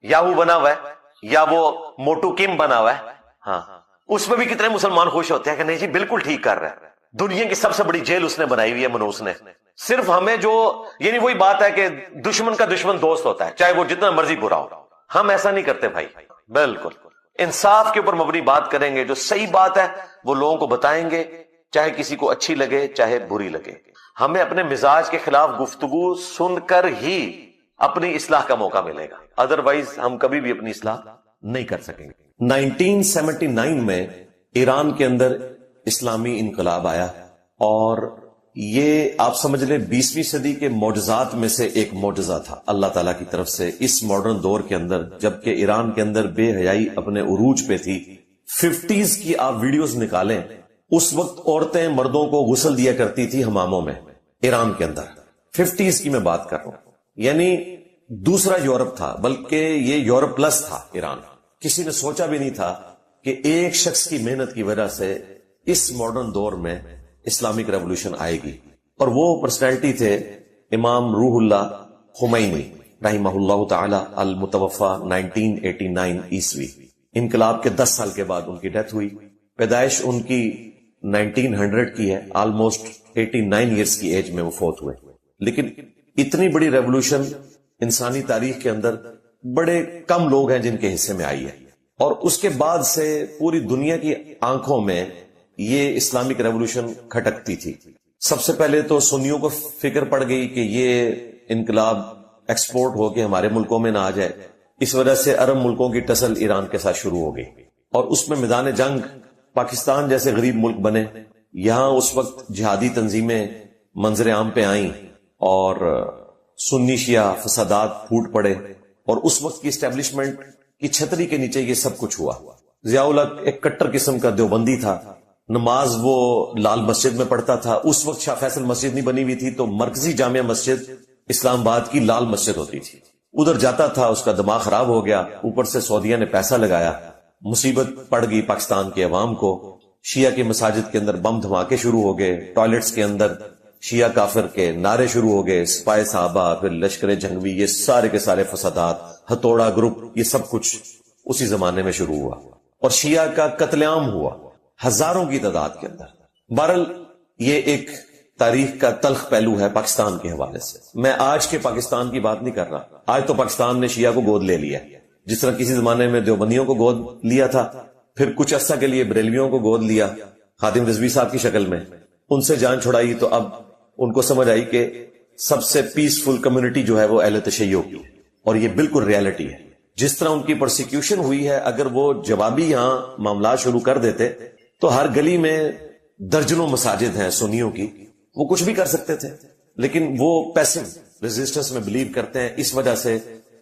یاہو بنا ہوا ہے یا وہ موٹو کم بنا ہوا ہے. ہاں اس میں بھی کتنے مسلمان خوش ہوتے ہیں کہ نہیں جی بالکل ٹھیک کر رہا ہے. دنیا کی سب سے بڑی جیل اس نے بنائی ہوئی ہے منوس نے. صرف ہمیں جو یعنی وہی بات ہے کہ دشمن کا دشمن دوست ہوتا ہے, چاہے وہ جتنا مرضی برا ہو. ہم ایسا نہیں کرتے بھائی, بالکل انصاف کے اوپر مبنی بات کریں گے. جو صحیح بات ہے وہ لوگوں کو بتائیں گے, چاہے کسی کو اچھی لگے چاہے بری لگے. ہمیں اپنے مزاج کے خلاف گفتگو سن کر ہی اپنی اصلاح کا موقع ملے گا, ادروائز ہم کبھی بھی اپنی اصلاح نہیں کر سکیں گے. 1979 میں ایران کے اندر اسلامی انقلاب آیا, اور یہ آپ سمجھ لیں 20ویں صدی کے معجزات میں سے ایک معجزہ تھا اللہ تعالیٰ کی طرف سے اس ماڈرن دور کے اندر, جبکہ ایران کے اندر بے حیائی اپنے عروج پہ تھی. 50s کی آپ ویڈیوز نکالیں, اس وقت عورتیں مردوں کو غسل دیا کرتی تھی حماموں میں ایران کے اندر. 50s کی میں بات کر رہا ہوں, یعنی دوسرا یورپ تھا, بلکہ یہ یورپ پلس تھا ایران. کسی نے سوچا بھی نہیں تھا کہ ایک شخص کی محنت کی وجہ سے اس ماڈرن دور میں اسلامک ریولوشن آئے گی. اور وہ پرسنالٹی تھے امام روح اللہ خمینی رحمہ اللہ تعالی, المتوفا 1989 عیسوی. انقلاب کے 10 سال کے بعد ان کی ڈیتھ ہوئی. پیدائش ان کی 1900 کی ہے, آلموسٹ 89 ایئرس کی ایج میں وہ فوت ہوئے. لیکن اتنی بڑی ریولوشن انسانی تاریخ کے اندر بڑے کم لوگ ہیں جن کے حصے میں آئی ہے, اور اس کے بعد سے پوری دنیا کی آنکھوں میں یہ اسلامک ریولوشن کھٹکتی تھی. سب سے پہلے تو سنیوں کو فکر پڑ گئی کہ یہ انقلاب ایکسپورٹ ہو کے ہمارے ملکوں میں نہ آ جائے. اس وجہ سے عرب ملکوں کی ٹسل ایران کے ساتھ شروع ہو گئی, اور اس میں میدان جنگ پاکستان جیسے غریب ملک بنے. یہاں اس وقت جہادی تنظیمیں منظر عام پہ آئیں, اور سنی شیعہ فسادات پھوٹ پڑے, اور اس وقت کی اسٹیبلشمنٹ کی چھتری کے نیچے یہ سب کچھ ہوا. ضیاء الحق ایک کٹر قسم کا دیوبندی تھا, نماز وہ لال مسجد میں پڑھتا تھا. اس وقت شاہ فیصل مسجد نہیں بنی ہوئی تھی, تو مرکزی جامعہ مسجد اسلام آباد کی لال مسجد ہوتی تھی. ادھر جاتا تھا, اس کا دماغ خراب ہو گیا, اوپر سے سعودیہ نے پیسہ لگایا, مصیبت پڑ گئی پاکستان کے عوام کو. شیعہ کی مساجد کے اندر بم دھماکے شروع ہو گئے, ٹوائلٹس کے اندر شیعہ کافر کے نعرے شروع ہو گئے, سپاہ صحابہ, پھر لشکر جنگوی, یہ سارے کے سارے فسادات, ہتھوڑا گروپ, یہ سب کچھ اسی زمانے میں شروع ہوا, اور شیعہ کا قتل عام ہوا ہزاروں کی تعداد کے اندر. بہرحال یہ ایک تاریخ کا تلخ پہلو ہے پاکستان کے حوالے سے. میں آج کے پاکستان کی بات نہیں کر رہا. آج تو پاکستان نے شیعہ کو گود لے لیا, جس طرح کسی زمانے میں دیوبندیوں کو گود لیا تھا, پھر کچھ عرصہ کے لیے بریلویوں کو گود لیا خادم رضوی صاحب کی شکل میں, ان سے جان چھڑائی, تو اب ان کو سمجھ آئی کہ سب سے پیسفل کمیونٹی جو ہے وہ اہل تشیع کی, اور یہ بالکل ریالٹی ہے. جس طرح ان کی پرسیکیوشن ہوئی ہے, اگر وہ جوابی یہاں معاملات شروع کر دیتے تو ہر گلی میں درجنوں مساجد ہیں سنیوں کی, وہ کچھ بھی کر سکتے تھے. لیکن وہ پیسو ریزسٹنس میں بلیو کرتے ہیں, اس وجہ سے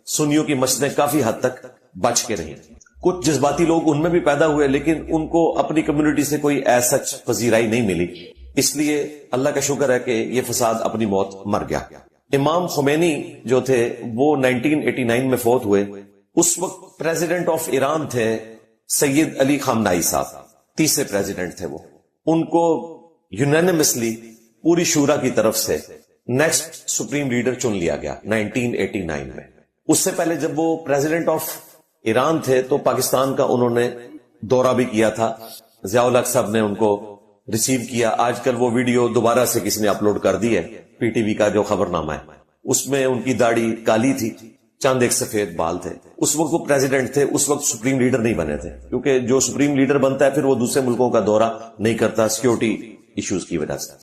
سنیوں کی مسجدیں کافی حد تک بچ کے رہی. کچھ جذباتی لوگ ان میں بھی پیدا ہوئے, لیکن ان کو اپنی کمیونٹی سے کوئی ایسا پذیرائی نہیں ملی, اس لیے اللہ کا شکر ہے کہ یہ فساد اپنی موت مر گیا. امام خمینی جو تھے وہ 1989 میں فوت ہوئے. اس وقت پریزیڈنٹ آف ایران تھے سید علی خامنائی صاحب. تیسرے پریزیڈنٹ تھے وہ. ان کو یونینیمسلی پوری شورا کی طرف سے نیکسٹ سپریم لیڈر چن لیا گیا 1989 میں. اس سے پہلے جب وہ پریزیڈنٹ آف ایران تھے تو پاکستان کا انہوں نے دورہ بھی کیا تھا. ضیاء الحق صاحب نے ان کو ریسیو کیا. آج کل وہ ویڈیو دوبارہ سے کسی نے اپلوڈ کر دی ہے, پی ٹی وی کا جو خبر نامہ ہے, اس میں ان کی داڑھی کالی تھی, چند ایک سفید بال تھے. اس وقت وہ پریزیڈنٹ تھے, اس وقت سپریم لیڈر نہیں بنے تھے, کیونکہ جو سپریم لیڈر بنتا ہے پھر وہ دوسرے ملکوں کا دورہ نہیں کرتا سیکورٹی ایشوز کی وجہ سے.